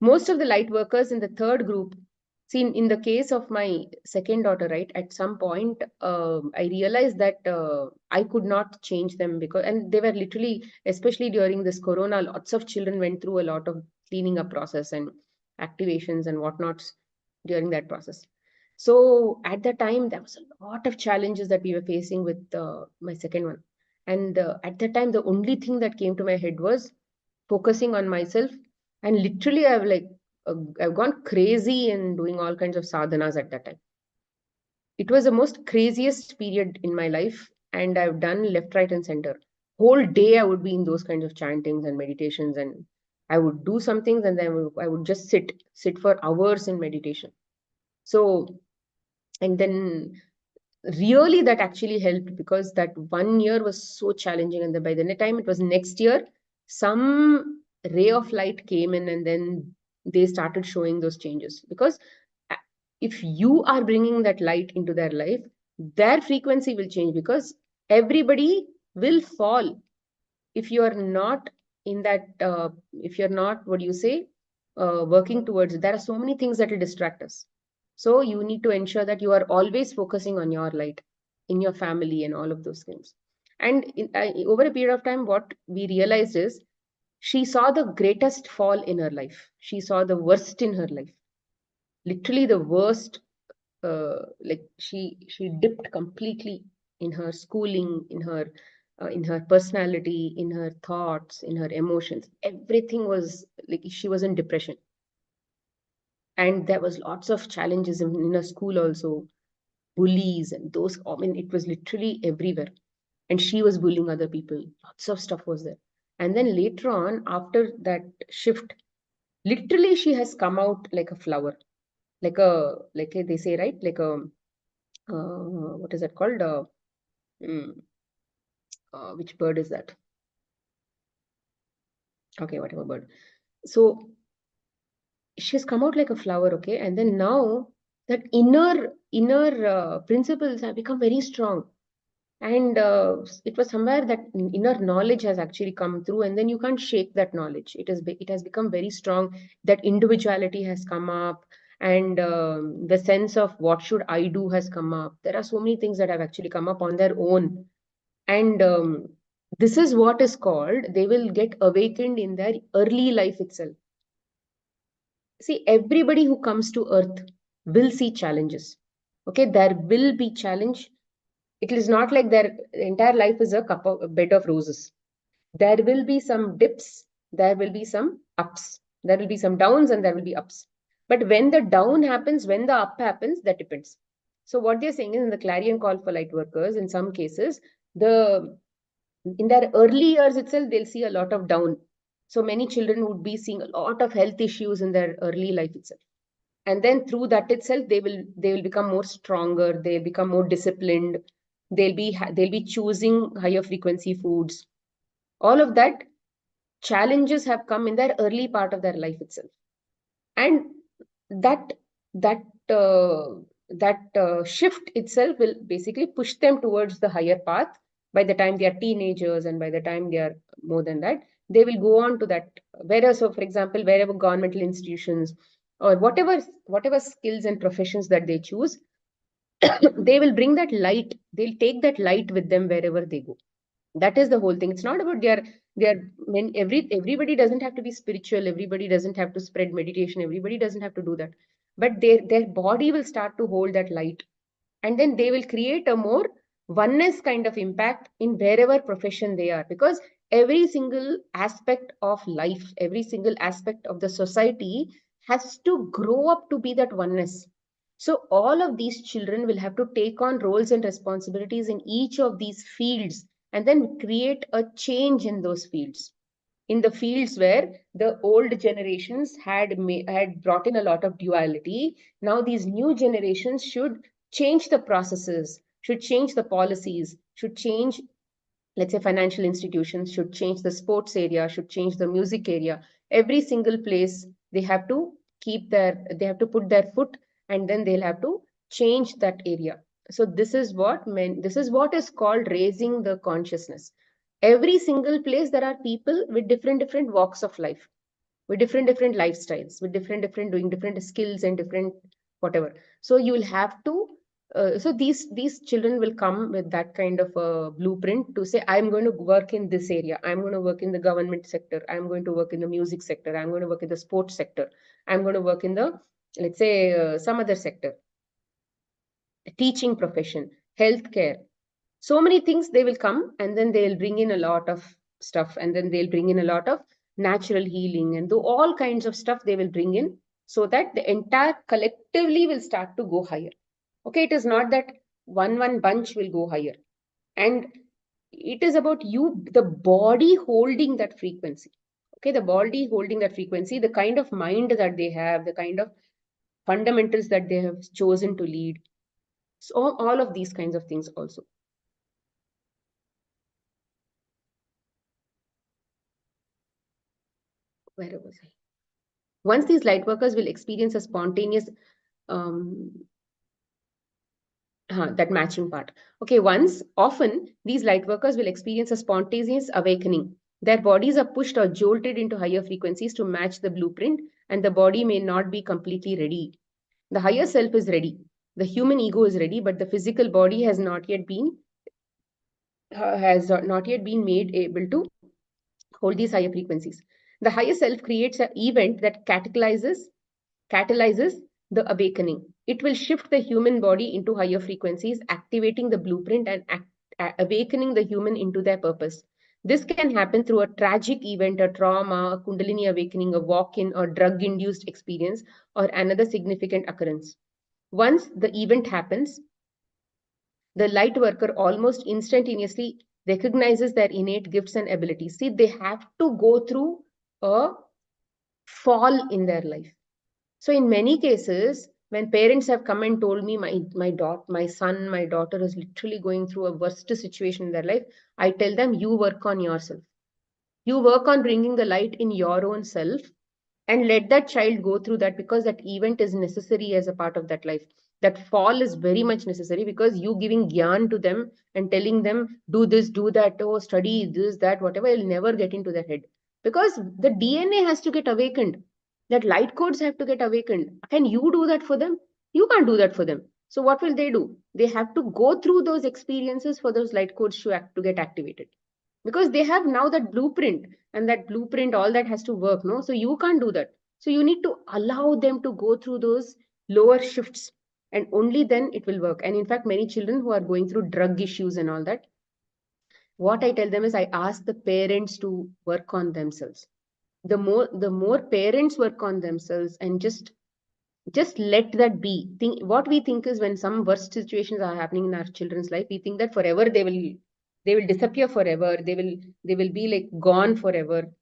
Speaker 1: Most of the light workers in the third group, see, in the case of my second daughter, right, at some point, I realized that I could not change them, because, and they were literally, especially during this corona, lots of children went through a lot of cleaning up process and activations and whatnots during that process. So at that time, there was a lot of challenges that we were facing with my second one. And at that time, the only thing that came to my head was focusing on myself. And literally, I've gone crazy in doing all kinds of sadhanas at that time. It was the most craziest period in my life, and I've done left, right, and center. Whole day I would be in those kinds of chantings and meditations, and I would do some things, and then I would just sit for hours in meditation. So, and then really that actually helped, because that 1 year was so challenging, and then by the time it was next year, some ray of light came in, and then they started showing those changes. Because uh, if you are bringing that light into their life, their frequency will change, because everybody will fall if you are not in that if you're not, what do you say, working towards it. There are so many things that will distract us. So you need to ensure that you are always focusing on your light in your family and all of those things. And over a period of time, what we realized is, she saw the greatest fall in her life. She saw the worst in her life, literally the worst. Like she dipped completely in her schooling, in her personality, in her thoughts, in her emotions. Everything was like she was in depression, and there was lots of challenges in her school also, bullies and those. I mean, it was literally everywhere, and she was bullying other people. Lots of stuff was there. And then later on, after that shift, literally she has come out like a flower, like they say, right, like a what is that called? Mm, which bird is that? Okay, whatever bird. So she's come out like a flower, okay, and then now that inner principles have become very strong, and it was somewhere that inner knowledge has actually come through, and then you can't shake that knowledge. It has become very strong. That individuality has come up, and the sense of what should I do has come up. There are so many things that have actually come up on their own. And this is what is called, they will get awakened in their early life itself. See, everybody who comes to earth will see challenges. Okay, there will be challenge. It is not like their entire life is a bed of roses. There will be some dips, there will be some ups, there will be some downs, and there will be ups. But when the down happens, when the up happens, that depends. So what they're saying is, in the clarion call for light workers, in some cases, the in their early years itself, they'll see a lot of down. So many children would be seeing a lot of health issues in their early life itself. And then through that itself, they will become more stronger, they'll become more disciplined, they'll be choosing higher frequency foods. All of that challenges have come in their early part of their life itself. And that that shift itself will basically push them towards the higher path. By the time they are teenagers and by the time they are more than that, they will go on to that. Whereas, so for example, wherever governmental institutions or whatever skills and professions that they choose, they will bring that light, they'll take that light with them wherever they go. That is the whole thing. It's not about their when everybody doesn't have to be spiritual, everybody doesn't have to spread meditation, everybody doesn't have to do that, but their body will start to hold that light, and then they will create a more oneness kind of impact in wherever profession they are, because every single aspect of life, every single aspect of the society has to grow up to be that oneness. So all of these children will have to take on roles and responsibilities in each of these fields and then create a change in those fields, in the fields where the old generations had brought in a lot of duality. Now these new generations should change the processes, should change the policies, should change, let's say, financial institutions, should change the sports area, should change the music area. Every single place they have to they have to put their foot, and then they'll have to change that area. So this is what is called raising the consciousness. Every single place there are people with different walks of life, with different lifestyles, with different doing different skills and different whatever. So you'll have to so these children will come with that kind of a blueprint to say, I'm going to work in this area, I'm going to work in the government sector, I'm going to work in the music sector, I'm going to work in the sports sector, I'm going to work in the, let's say, some other sector, teaching profession, healthcare. So many things they will come, and then they'll bring in a lot of stuff, and then they'll bring in a lot of natural healing and do all kinds of stuff they will bring in, so that the entire collectively will start to go higher. Okay, it is not that one bunch will go higher, and it is about you, the body holding that frequency. Okay, the body holding that frequency, the kind of mind that they have, the kind of fundamentals that they have chosen to lead. So all of these kinds of things also. Where was I? Once these light workers will experience a spontaneous um, that matching part. Okay, often these light workers will experience a spontaneous awakening. Their bodies are pushed or jolted into higher frequencies to match the blueprint, and the body may not be completely ready. The higher self is ready. The human ego is ready, but the physical body has not yet been made able to hold these higher frequencies. The higher self creates an event that catalyzes the awakening. It will shift the human body into higher frequencies, activating the blueprint and awakening the human into their purpose. This can happen through a tragic event, a trauma, a Kundalini awakening, a walk in, or drug induced experience, or another significant occurrence. Once the event happens, the light worker almost instantaneously recognizes their innate gifts and abilities. See, they have to go through a fall in their life. So in many cases, when parents have come and told me my son, my daughter is literally going through a worst situation in their life, I tell them, you work on yourself. You work on bringing the light in your own self, and let that child go through that, because that event is necessary as a part of that life. That fall is very much necessary, because you giving gyan to them and telling them, do this, do that, oh, study this, that, whatever, will never get into their head, because the DNA has to get awakened. That light codes have to get awakened. Can you do that for them? You can't do that for them. So what will they do? They have to go through those experiences for those light codes to get activated, because they have now that blueprint, and that blueprint, all that has to work, no? So you can't do that. So you need to allow them to go through those lower shifts, and only then it will work. And in fact, many children who are going through drug issues and all that, what I tell them is, I ask the parents to work on themselves. The more parents work on themselves and just let that be. What we think is, when some worst situations are happening in our children's life, we think that forever they will disappear forever, they will be like gone forever.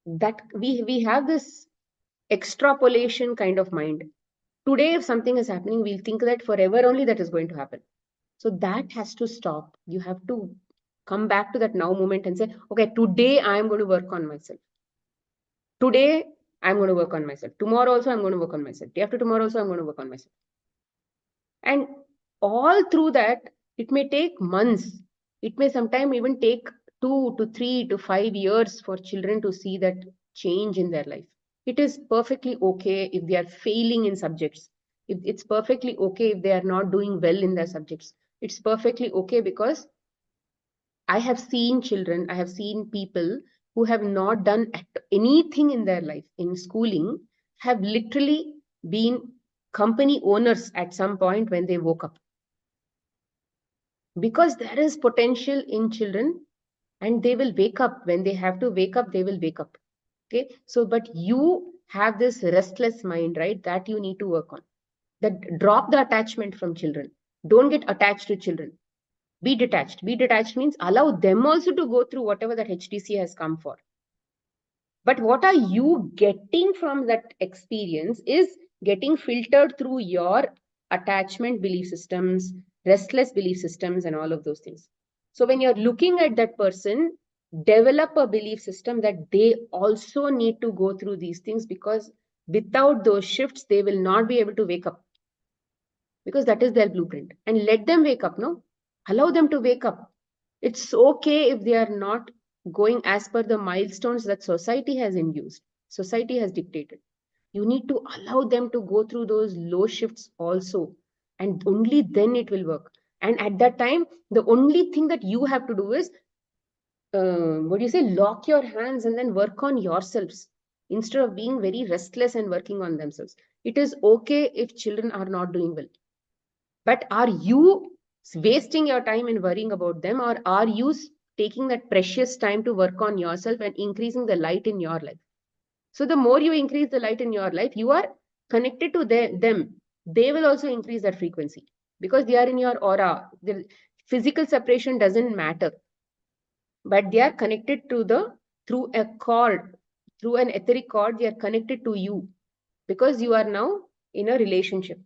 Speaker 1: That we have this extrapolation kind of mind. Today, if something is happening, we'll think that forever only that is going to happen. So that has to stop. You have to come back to that now moment and say, okay, today I am going to work on myself. Today, I'm going to work on myself. Tomorrow also, I'm going to work on myself. Day after tomorrow also, I'm going to work on myself. And all through that, it may take months. It may sometimes even take 2 to 3 to 5 years for children to see that change in their life. It is perfectly okay if they are failing in subjects. It's perfectly okay if they are not doing well in their subjects. It's perfectly okay because I have seen children, I have seen people who have not done anything in their life in schooling have literally been company owners at some point when they woke up. Because there is potential in children and they will wake up. When they have to wake up, they will wake up. Okay. So, but you have this restless mind, right? That you need to work on. That drop the attachment from children. Don't get attached to children. Be detached. Be detached means allow them also to go through whatever that HTC has come for. But what are you getting from that experience is getting filtered through your attachment belief systems, restless belief systems, and all of those things. So when you're looking at that person, develop a belief system that they also need to go through these things, because without those shifts, they will not be able to wake up, because that is their blueprint. And let them wake up, no? Allow them to wake up. It's okay if they are not going as per the milestones that society has induced, society has dictated. You need to allow them to go through those low shifts also, and only then it will work. And at that time, the only thing that you have to do is, what do you say, lock your hands and then work on yourselves instead of being very restless and working on themselves. It is okay if children are not doing well, but are you wasting your time in worrying about them, or are you taking that precious time to work on yourself and increasing the light in your life? So the more you increase the light in your life, you are connected to them. They will also increase that frequency because they are in your aura. The physical separation doesn't matter, but they are connected to the through a cord, through an etheric cord. They are connected to you because you are now in a relationship.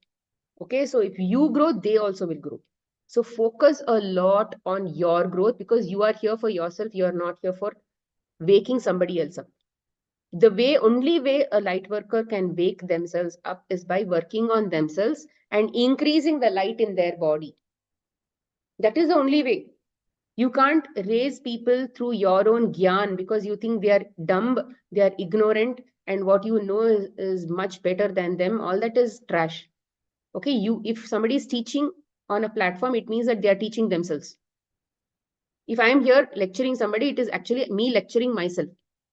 Speaker 1: Okay, so if you grow, they also will grow. So focus a lot on your growth because you are here for yourself. You are not here for waking somebody else up. The only way a light worker can wake themselves up is by working on themselves and increasing the light in their body. That is the only way. You can't raise people through your own gyan because you think they are dumb, they are ignorant, and what you know is much better than them. All that is trash. Okay, if somebody is teaching on a platform, it means that they are teaching themselves. If I am here lecturing somebody, it is actually me lecturing myself.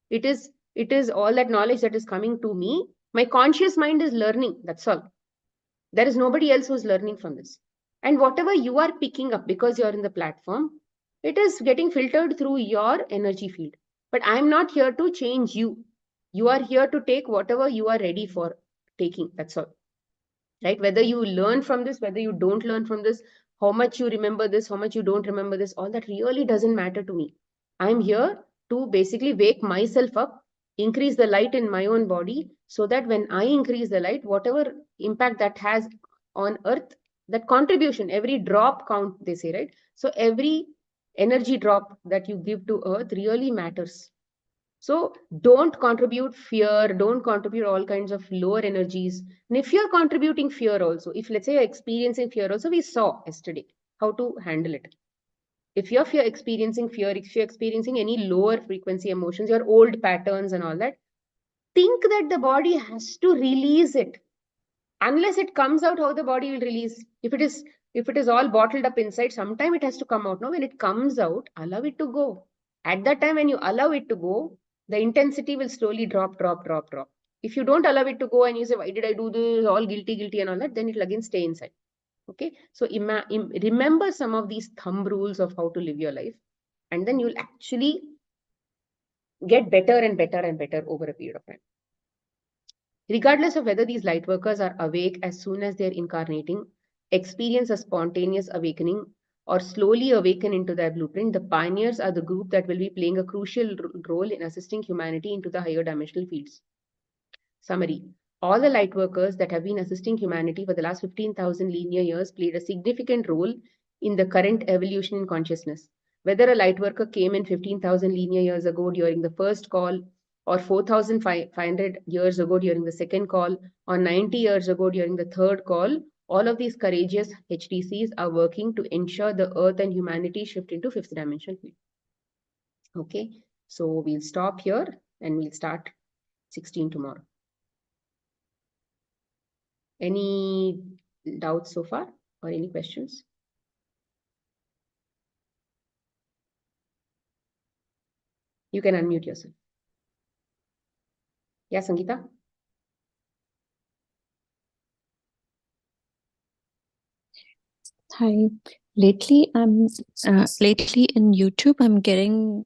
Speaker 1: It is all that knowledge that is coming to me. My conscious mind is learning. That's all. There is nobody else who's learning from this. And whatever you are picking up because you're in the platform, it is getting filtered through your energy field. But I'm not here to change you. You are here to take whatever you are ready for taking. That's all. Right? Whether you learn from this, whether you don't learn from this, how much you remember this, how much you don't remember this, all that really doesn't matter to me. I'm here to basically wake myself up, increase the light in my own body, so that when I increase the light, whatever impact that has on earth, that contribution, every drop count, they say, right? So every energy drop that you give to earth really matters. So don't contribute fear, don't contribute all kinds of lower energies. And if you're contributing fear also, if let's say you're experiencing fear also, we saw yesterday how to handle it. If you're experiencing fear, if you're experiencing any lower frequency emotions, your old patterns and all that, think that the body has to release it. Unless it comes out, how the body will release? If it is all bottled up inside, sometime it has to come out. No, when it comes out, allow it to go. At that time, when you allow it to go, the intensity will slowly drop, drop, drop, drop. If you don't allow it to go and you say, why did I do this? All guilty, guilty, and all that, then it'll again stay inside. Okay. So remember some of these thumb rules of how to live your life, and then you'll actually get better and better and better over a period of time. Regardless of whether these light workers are awake as soon as they're incarnating, experience a spontaneous awakening, or slowly awaken into their blueprint, the pioneers are the group that will be playing a crucial role in assisting humanity into the higher dimensional fields. Summary. all the light workers that have been assisting humanity for the last 15,000 linear years played a significant role in the current evolution in consciousness. Whether a light worker came in 15,000 linear years ago during the first call, or 4,500 years ago during the second call, or 90 years ago during the third call, all of these courageous HTCs are working to ensure the Earth and humanity shift into fifth dimensional field. Okay, so we'll stop here and we'll start 16 tomorrow. Any doubts so far or any questions? You can unmute yourself. Yeah, Sangeeta?
Speaker 2: Hi. Lately, lately in YouTube, I'm getting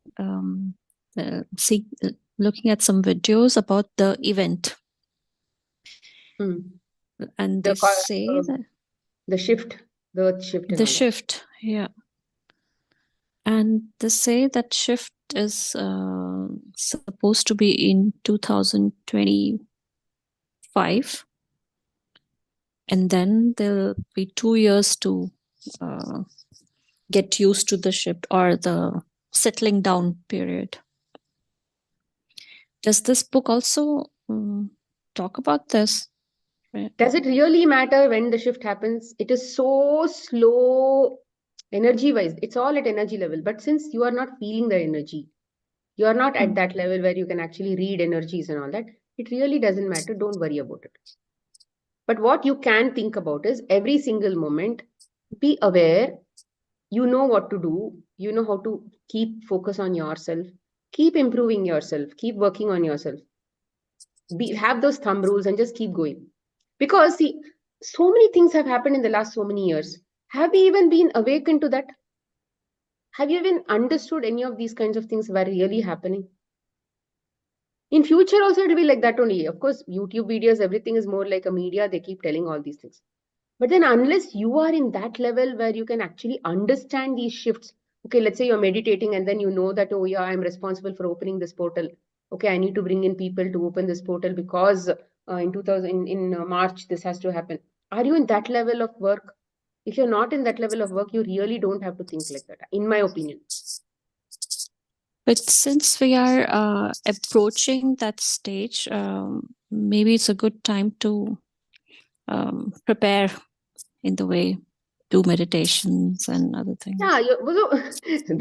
Speaker 2: looking at some videos about the event, and they say that
Speaker 1: the shift, the Earth shift, and
Speaker 2: the
Speaker 1: all that.
Speaker 2: shift, yeah, and they say that shift is supposed to be in 2025, and then there'll be 2 years to get used to the shift or the settling down period. Does this book also talk about this?
Speaker 1: Does it really matter when the shift happens? It is so slow energy-wise. It's all at energy level. But since you are not feeling the energy, you are not at that level where you can actually read energies and all that, it really doesn't matter. Don't worry about it. But what you can think about is every single moment, be aware, you know what to do, you know how to keep focus on yourself, keep improving yourself, keep working on yourself. Have those thumb rules and just keep going. Because see, so many things have happened in the last so many years. Have you even been awakened to that? Have you even understood any of these kinds of things were really happening? In future also it will be like that only. Of course, YouTube videos, everything is more like a media. They keep telling all these things. But then unless you are in that level where you can actually understand these shifts, okay, let's say you're meditating and then you know that, oh yeah, I'm responsible for opening this portal. Okay, I need to bring in people to open this portal because in March, this has to happen. Are you in that level of work? If you're not in that level of work, you really don't have to think like that, in my opinion.
Speaker 2: But since we are approaching that stage, maybe it's a good time to prepare in the way, do meditations and other things.
Speaker 1: Yeah,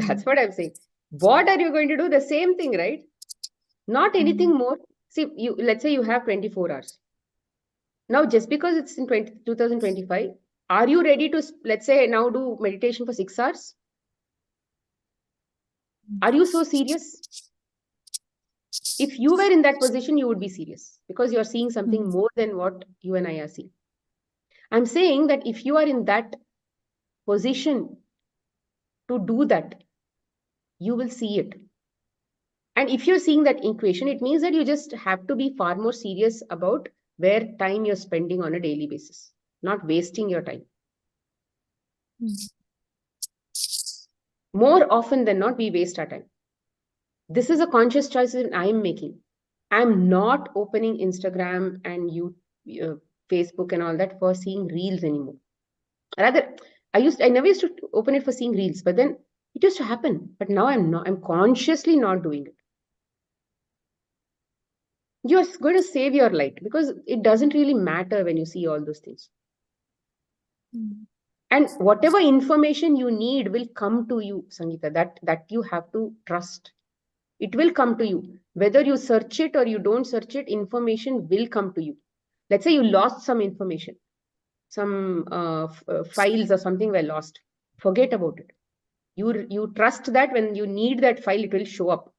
Speaker 1: that's what I'm saying. What are you going to do? The same thing, right? Not anything more. See, let's say you have 24 hours. Now, just because it's in 2025, are you ready to, let's say, now do meditation for 6 hours? Are you so serious? If you were in that position, you would be serious because you're seeing something more than what you and I are seeing. I'm saying that if you are in that position to do that, you will see it. And if you're seeing that equation, it means that you just have to be far more serious about where time you're spending on a daily basis, not wasting your time. More often than not, we waste our time. This is a conscious choice that I'm making. I'm not opening Instagram and Facebook and all that for seeing reels anymore. Rather, I never used to open it for seeing reels, but then it used to happen. But now I'm consciously not doing it. You're going to save your light because it doesn't really matter when you see all those things. And whatever information you need will come to you, Sangeeta, that you have to trust. It will come to you. Whether you search it or you don't search it, information will come to you. Let's say you lost some information, some files or something were lost. Forget about it. You trust that when you need that file, it will show up.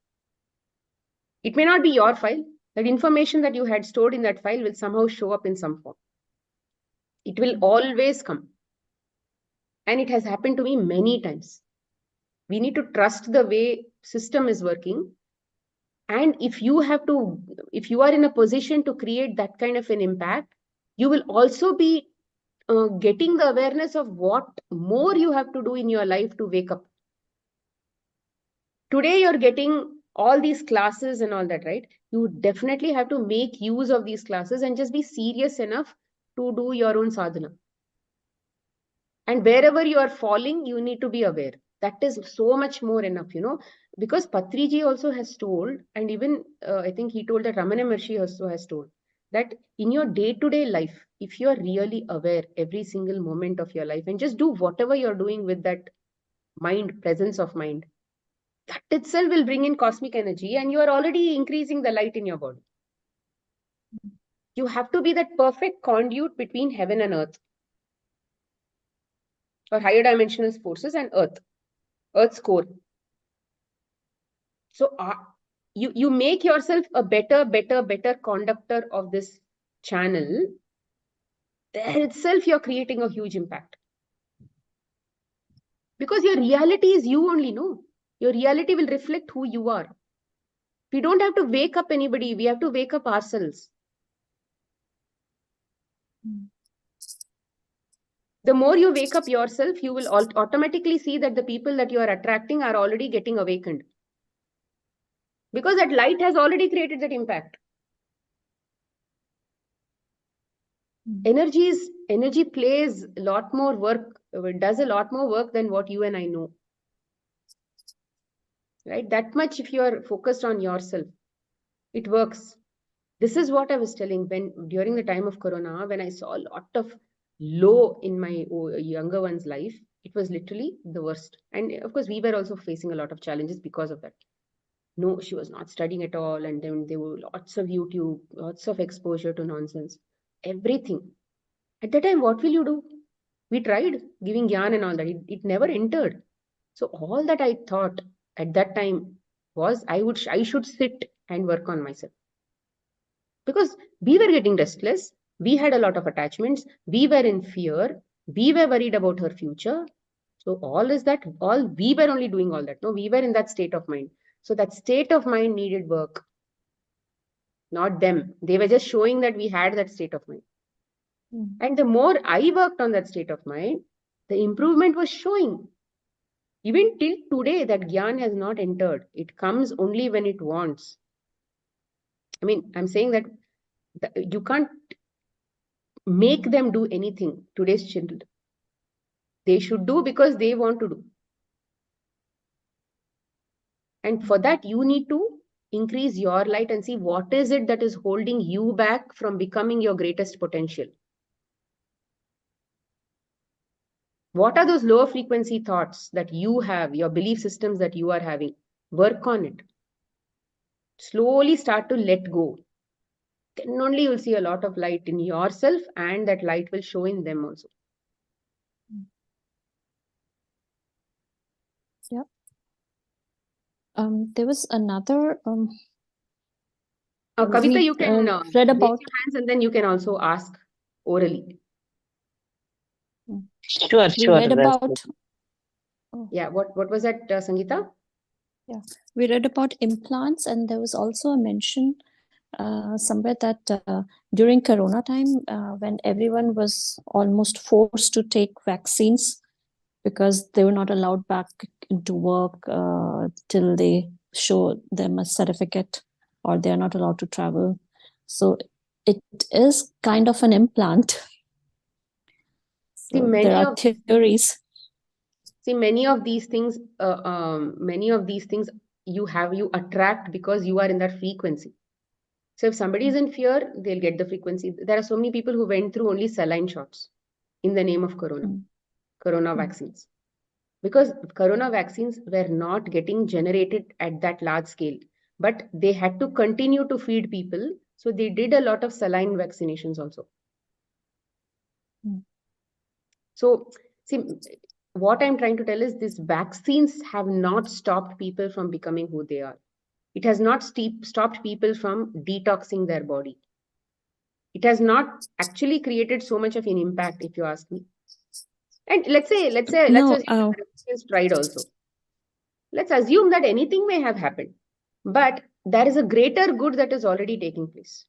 Speaker 1: It may not be your file. That information that you had stored in that file will somehow show up in some form. It will always come. And it has happened to me many times. We need to trust the way system is working. And if you are in a position to create that kind of an impact, you will also be getting the awareness of what more you have to do in your life to wake up. Today, you're getting all these classes and all that, right? You definitely have to make use of these classes and just be serious enough to do your own sadhana. And wherever you are falling, you need to be aware. That is so much more enough, because Patriji also has told, and even I think he told that Ramana Maharshi also has told, that in your day-to-day life, if you are really aware every single moment of your life and just do whatever you're doing with that mind, presence of mind, that itself will bring in cosmic energy, and you are already increasing the light in your body. You have to be that perfect conduit between heaven and earth, or higher dimensional forces and earth's core. So you make yourself a better conductor of this channel. There itself, you're creating a huge impact. Because your reality is you only, no? Your reality will reflect who you are. We don't have to wake up anybody. We have to wake up ourselves. The more you wake up yourself, you will automatically see that the people that you are attracting are already getting awakened. Because that light has already created that impact. Energy plays a lot more work, does a lot more work than what you and I know. Right? That much if you are focused on yourself, it works. This is what I was telling during the time of Corona, when I saw a lot of low in my younger one's life, it was literally the worst. And of course, we were also facing a lot of challenges because of that. No, she was not studying at all. And then there were lots of YouTube, lots of exposure to nonsense, everything. At that time, what will you do? We tried giving gyan and all that. It never entered. So all that I thought at that time was I should sit and work on myself. Because we were getting restless. We had a lot of attachments. We were in fear. We were worried about her future. So we were only doing all that. No, we were in that state of mind. So that state of mind needed work. Not them. They were just showing that we had that state of mind. And the more I worked on that state of mind, the improvement was showing. Even till today, that gyan has not entered. It comes only when it wants. I mean, I'm saying that you can't make them do anything. Today's children, they should do because they want to do. And for that, you need to increase your light and see what is it that is holding you back from becoming your greatest potential. What are those lower frequency thoughts that you have, your belief systems that you are having? Work on it. Slowly start to let go. Then only you'll see a lot of light in yourself, and that light will show in them also.
Speaker 2: Yeah. There was another.
Speaker 1: Kavita, you can
Speaker 2: read about
Speaker 1: raise your hands, and then you can also ask orally.
Speaker 3: Sure.
Speaker 2: We read about.
Speaker 1: Yeah, what was that, Sangeeta?
Speaker 2: Yeah, we read about implants, and there was also a mention somewhere that during Corona time, when everyone was almost forced to take vaccines because they were not allowed back into work till they show them a certificate, or they are not allowed to travel. So it is kind of an implant. So there are theories.
Speaker 1: See, many of these things you attract because you are in that frequency. So if somebody is in fear, they'll get the frequency. There are so many people who went through only saline shots in the name of corona vaccines. Because corona vaccines were not getting generated at that large scale, but they had to continue to feed people. So they did a lot of saline vaccinations also. So see, what I'm trying to tell is these vaccines have not stopped people from becoming who they are. It has not stopped people from detoxing their body. It has not actually created so much of an impact, if you ask me. And let's assume tried also. Let's assume that anything may have happened, but there is a greater good that is already taking place.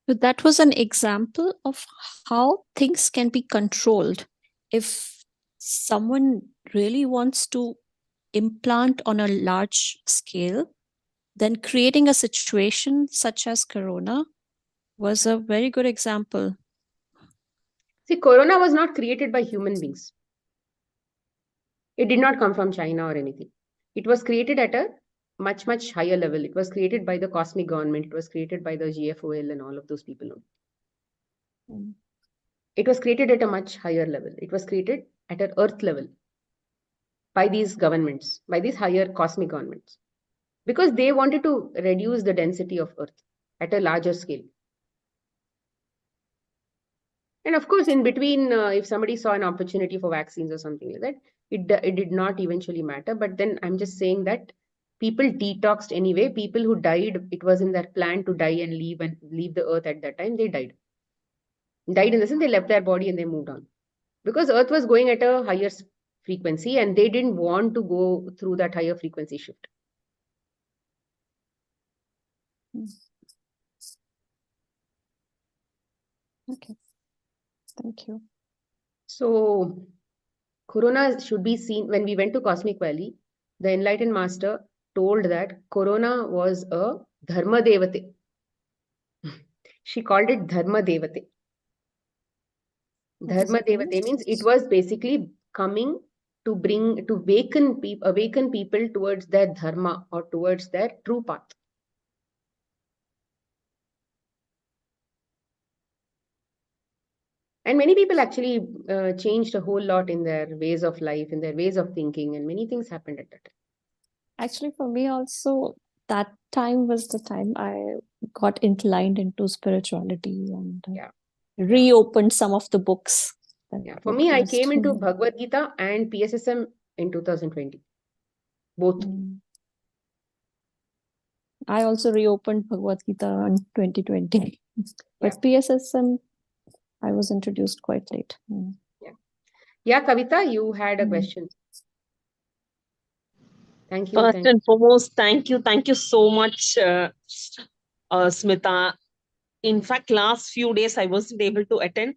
Speaker 2: So that was an example of how things can be controlled. If someone really wants to implant on a large scale, then creating a situation such as Corona was a very good example.
Speaker 1: See, Corona was not created by human beings. It did not come from China or anything. It was created at a much, much higher level. It was created by the cosmic government. It was created by the GFOL and all of those people.
Speaker 2: Mm.
Speaker 1: It was created at a much higher level. It was created at an earth level by these governments, by these higher cosmic governments, because they wanted to reduce the density of earth at a larger scale. And of course, in between, if somebody saw an opportunity for vaccines or something like that, it did not eventually matter. But then I'm just saying that people detoxed anyway. People who died, it was in their plan to die and leave the earth at that time. They died. Died in the sense they left their body and they moved on. Because earth was going at a higher frequency and they didn't want to go through that higher frequency shift.
Speaker 2: Okay. Thank you.
Speaker 1: So, Corona should be seen when we went to Cosmic Valley. The enlightened master told that Corona was a Dharma Devate. She called it Dharma Devate. Dharma Devate means it was basically coming to awaken people towards their dharma or towards their true path. And many people actually changed a whole lot in their ways of life, in their ways of thinking, and many things happened at that time.
Speaker 2: Actually, for me also, that time was the time I got inclined into spirituality and reopened some of the books.
Speaker 1: For me, I came into Bhagavad Gita and PSSM in 2020. Both.
Speaker 2: I also reopened Bhagavad Gita in 2020. But PSSM, I was introduced quite late.
Speaker 1: Yeah, Kavita, you had a question. Thank you.
Speaker 3: First and foremost, thank you. Thank you so much, Smita. In fact, last few days, I wasn't able to attend,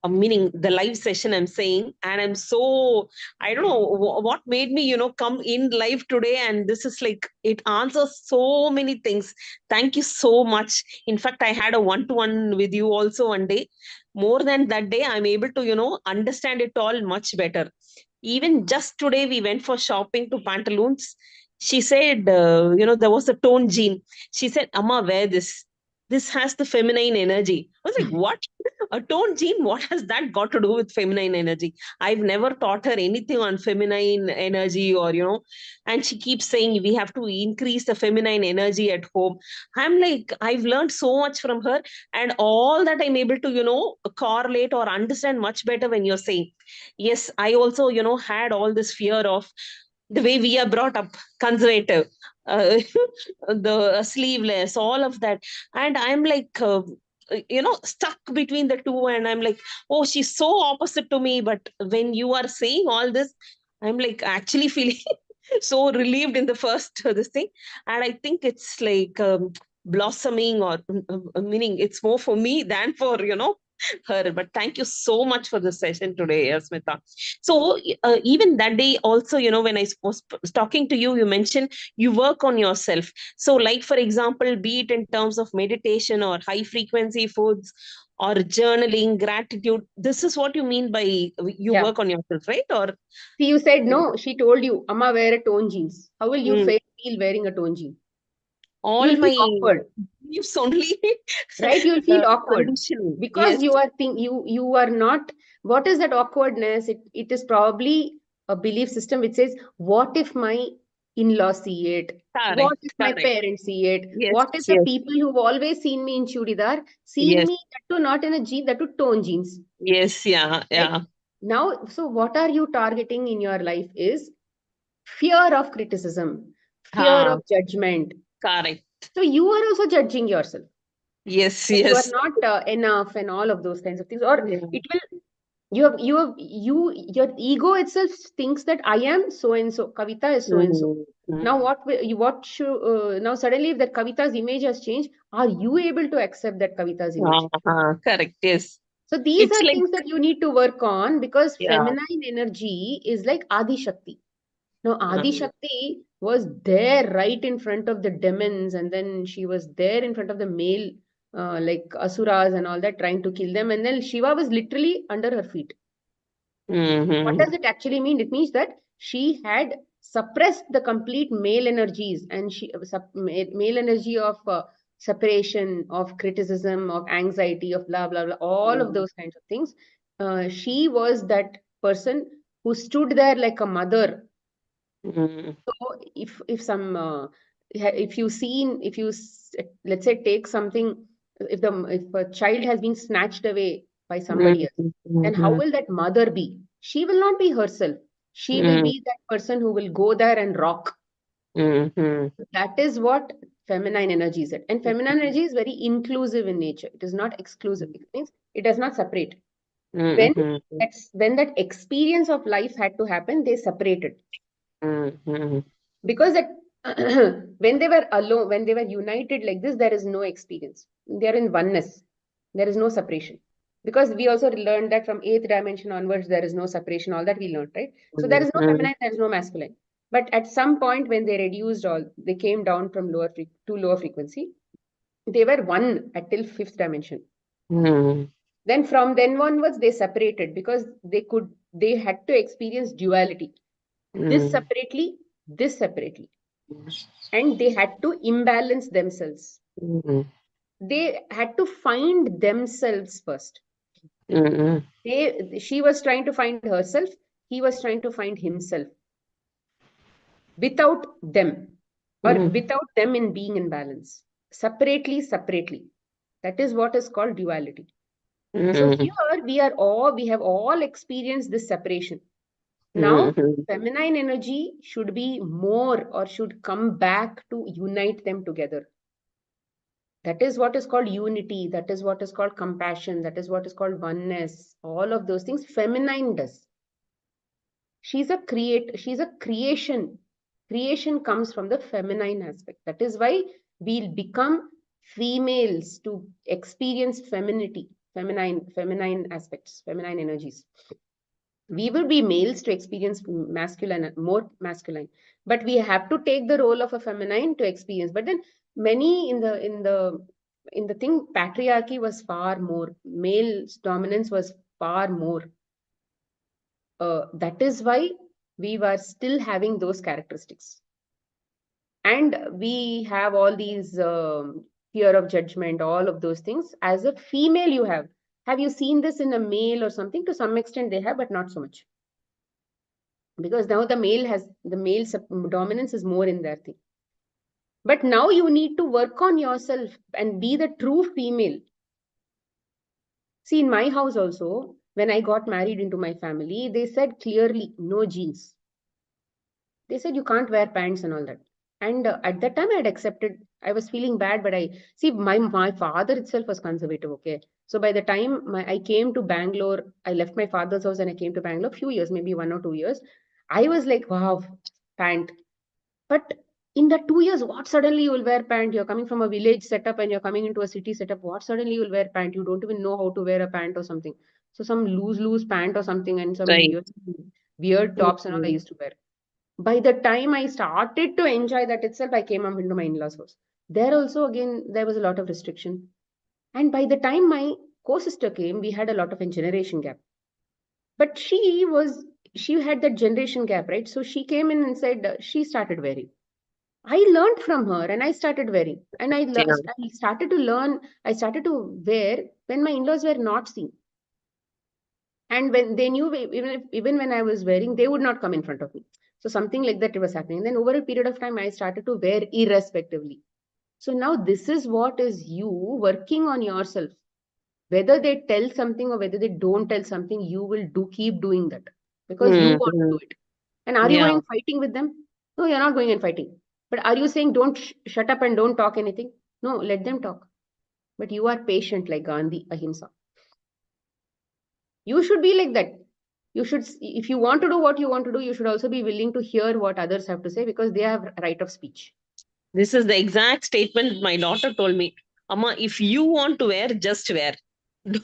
Speaker 3: meaning the live session I'm saying. And I'm so, I don't know what made me, come in live today. And this is like, it answers so many things. Thank you so much. In fact, I had a one-to-one with you also one day. More than that day, I'm able to, understand it all much better. Even just today, we went for shopping to Pantaloons. She said, there was a tone jean. She said, Amma, wear this. This has the feminine energy. I was like, what? A tone jean? What has that got to do with feminine energy? I've never taught her anything on feminine energy or, and she keeps saying we have to increase the feminine energy at home. I'm like, I've learned so much from her, and all that I'm able to, correlate or understand much better when you're saying. Yes, I also, had all this fear of the way we are brought up, conservative, the sleeveless, all of that. And I'm like, stuck between the two. And I'm like, oh, she's so opposite to me. But when you are saying all this, I'm like actually feeling so relieved in the first this thing. And I think it's like blossoming or meaning it's more for me than for, her. But thank you so much for the session today, Smita. So even that day also, when I was talking to you, you mentioned you work on yourself. So like, for example, be it in terms of meditation or high frequency foods or journaling, gratitude, this is what you mean by you work on yourself, right? Or
Speaker 1: see, you said no, she told you, Amma, wear a tone jeans. How will you feel wearing a tone jean?
Speaker 3: All my
Speaker 1: awkward.
Speaker 3: beliefs only.
Speaker 1: Right, you'll feel awkward because you are not. What is that awkwardness? It is probably a belief system which says, what if my in-laws see it? What if my parents see it? What if the people who've always seen me in chudidar see me that too not in a jean, that too tone jeans?
Speaker 3: Yes, yeah.
Speaker 1: Right? Now, so what are you targeting in your life is fear of criticism, fear of judgment.
Speaker 3: Correct.
Speaker 1: So you are also judging yourself.
Speaker 3: Yes,
Speaker 1: you are not enough and all of those kinds of things, or it will your ego itself thinks that I am so and so, Kavita is so and so. Now now suddenly if that Kavita's image has changed, are you able to accept that Kavita's image?
Speaker 3: Correct, yes.
Speaker 1: So these are things that you need to work on, because feminine energy is like Adi Shakti. Now, Adi Shakti was there right in front of the demons, and then she was there in front of the male, like Asuras and all that, trying to kill them. And then Shiva was literally under her feet. What does it actually mean? It means that she had suppressed the complete male energies, and male energy of separation, of criticism, of anxiety, of blah blah blah, all of those kinds of things. She was that person who stood there like a mother. So if you seen, let's say take something, if a child has been snatched away by somebody else, then how will that mother be? She will not be herself. She will be that person who will go there and rock. That is what feminine energy is. And feminine energy is very inclusive in nature. It is not exclusive. It means it does not separate. When that experience of life had to happen, they separated. Because when they were alone, when they were united like this, there is no experience. They are in oneness. There is no separation. Because we also learned that from 8th dimension onwards, there is no separation. All that we learned, right? So there is no feminine, there is no masculine. But at some point, when they reduced they came down from lower frequency. They were one until 5th dimension. Then from then onwards, they separated because they had to experience duality. This separately, this separately. And they had to imbalance themselves. They had to find themselves first. She was trying to find herself. He was trying to find himself. Without them, or without them in being in balance. Separately. That is what is called duality. So here we have all experienced this separation. Now, feminine energy should be more, or should come back to unite them together. That is what is called unity. That is what is called compassion. That is what is called oneness. All of those things feminine does. She's a creation. Creation comes from the feminine aspect. That is why we'll become females to experience femininity, feminine aspects, feminine energies. We will be males to experience more masculine, but we have to take the role of a feminine to experience. But then many in the thing, patriarchy was far more, male dominance was far more. That is why we were still having those characteristics, and we have all these fear of judgment, all of those things. As a female, you have you seen this in a male or something? To some extent they have, but not so much, because now the male dominance is more in their thing. But now you need to work on yourself and be the true female. See, in my house also, when I got married into my family, they said clearly, no jeans. They said you can't wear pants and all that. And at that time I had accepted. I was feeling bad, but my father itself was conservative, okay? So by the time I came to Bangalore, I left my father's house and I came to Bangalore, few years, maybe 1 or 2 years. I was like, wow, pant. But in that 2 years, what suddenly you will wear pant? You're coming from a village setup and you're coming into a city setup. What suddenly you will wear pant? You don't even know how to wear a pant or something. So some loose pant or something, and some weird tops and all I used to wear. By the time I started to enjoy that itself, I came up into my in-laws' house. There also, again, there was a lot of restriction. And by the time my co-sister came, we had a lot of a generation gap. But she had that generation gap, right? So she came in and said, she started wearing. I learned from her and I started wearing. And I started to learn, I started to wear when my in-laws were not seen. And when they knew, even when I was wearing, they would not come in front of me. So something like that was happening. Then over a period of time, I started to wear irrespectively. So now this is what is you working on yourself. Whether they tell something or whether they don't tell something, you will keep doing that because you want to do it. And are you going fighting with them? No, you're not going and fighting. But are you saying don't shut up and don't talk anything? No, let them talk. But you are patient like Gandhi, Ahimsa. You should be like that. You should, if you want to do what you want to do, you should also be willing to hear what others have to say because they have right of speech.
Speaker 3: This is the exact statement my daughter told me. Amma, if you want to wear, just wear.
Speaker 1: So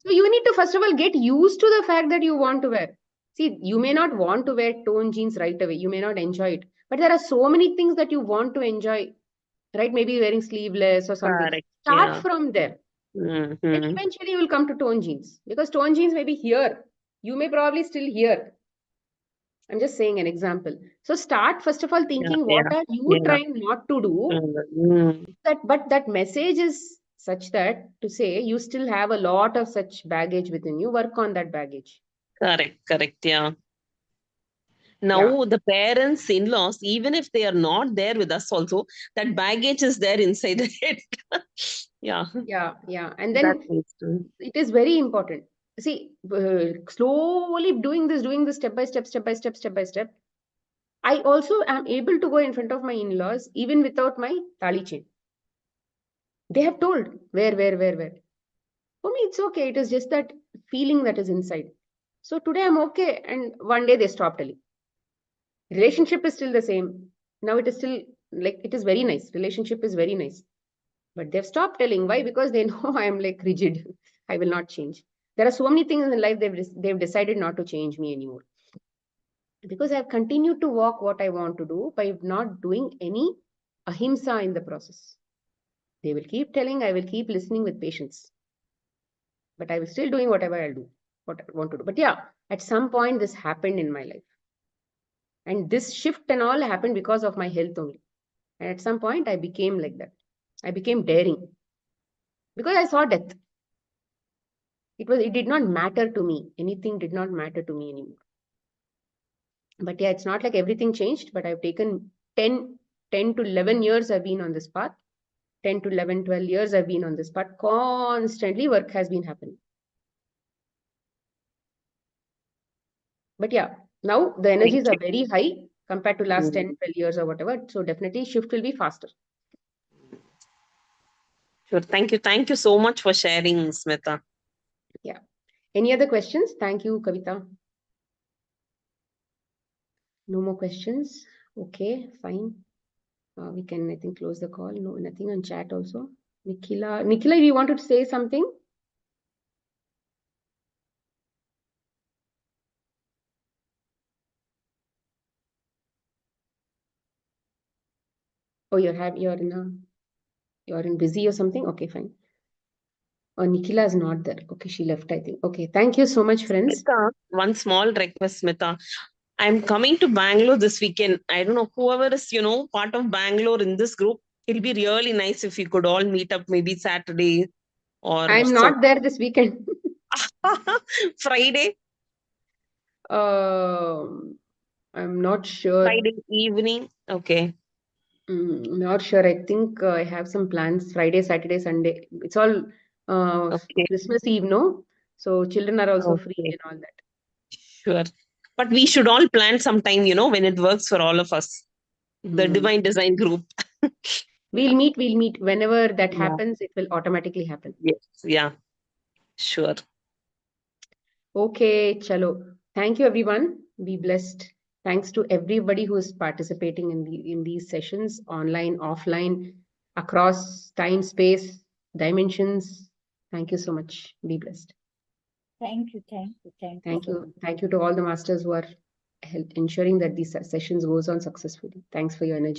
Speaker 1: you need to first of all get used to the fact that you want to wear. See, you may not want to wear tone jeans right away. You may not enjoy it. But there are so many things that you want to enjoy, right? Maybe wearing sleeveless or something.
Speaker 3: Correct.
Speaker 1: Start
Speaker 3: Yeah.
Speaker 1: from there. And
Speaker 3: Mhm.
Speaker 1: eventually you will come to tone jeans. Because tone jeans may be here. You may probably still here. I'm just saying an example. So start first of all
Speaker 3: Yeah,
Speaker 1: thinking, what
Speaker 3: yeah,
Speaker 1: are you
Speaker 3: yeah.
Speaker 1: trying not to do?
Speaker 3: Mm.
Speaker 1: But that message is such that to say you still have a lot of such baggage within you. Work on that baggage.
Speaker 3: Correct. Yeah.
Speaker 1: Yeah.
Speaker 3: Now the parents, in-laws, even if they are not there with us also, that baggage is there inside the head. Yeah,
Speaker 1: Yeah. And
Speaker 3: that
Speaker 1: then
Speaker 3: needs to.
Speaker 1: it is very important. See, slowly doing this step by step. I also am able to go in front of my in-laws even without my tali chain. They have told where. For me, it's okay. It is just that feeling that is inside. So today I'm okay, and one day they stop telling. Relationship is still the same. Now it is still like it is very nice. Relationship is very nice. But they've stopped telling. Why? Because they know I am like rigid. I will not change. There are so many things in life they've decided not to change me anymore. Because I've continued to walk what I want to do by not doing any ahimsa in the process. They will keep telling, I will keep listening with patience. But I will still doing whatever I'll do, what I want to do. But yeah, at some point this happened in my life. And this shift and all happened because of my health only. And at some point I became like that. I became daring. Because I saw death. It did not matter to me. Anything did not matter to me anymore. But yeah, it's not like everything changed, but I've taken 10 to 11 years I've been on this path. 10 to 11, 12 years I've been on this path. Constantly work has been happening. But yeah, now the energies are very high compared to last 10, 12 years or whatever. So definitely shift will be faster.
Speaker 3: Sure. Thank you so much for sharing, Smita.
Speaker 1: Yeah. Any other questions? Thank you, Kavita. No more questions. Okay, fine. We can, I think, close the call. No, nothing on chat also. Nikhila, you wanted to say something? Oh, you're in busy or something? Okay, fine. Oh, Nikhila is not there. Okay, she left, I think. Okay, thank you so much, friends.
Speaker 3: Smita, one small request, Smita. I'm coming to Bangalore this weekend. I don't know, whoever is, part of Bangalore in this group, it'll be really nice if you could all meet up maybe Saturday or
Speaker 1: I'm
Speaker 3: so.
Speaker 1: not there this weekend.
Speaker 3: Friday
Speaker 1: I'm not sure.
Speaker 3: evening. Okay.
Speaker 1: Not sure. I think I have some plans Friday, Saturday, Sunday. It's all
Speaker 3: Okay.
Speaker 1: Christmas Eve, no? So children are also free
Speaker 3: Okay.
Speaker 1: and all that.
Speaker 3: Sure. But we should all plan sometime, when it works for all of us. The Divine Design group.
Speaker 1: We'll meet. Whenever that
Speaker 3: Yeah.
Speaker 1: happens, it will automatically happen.
Speaker 3: Yes. Yeah. Sure.
Speaker 1: Okay, chalo. Thank you, everyone. Be blessed. Thanks to everybody who is participating in these sessions, online, offline, across time, space, dimensions. Thank you so much. Be blessed.
Speaker 4: Thank you.
Speaker 1: Thank you. Thank you to all the masters who are ensuring that these sessions goes on successfully. Thanks for your energy.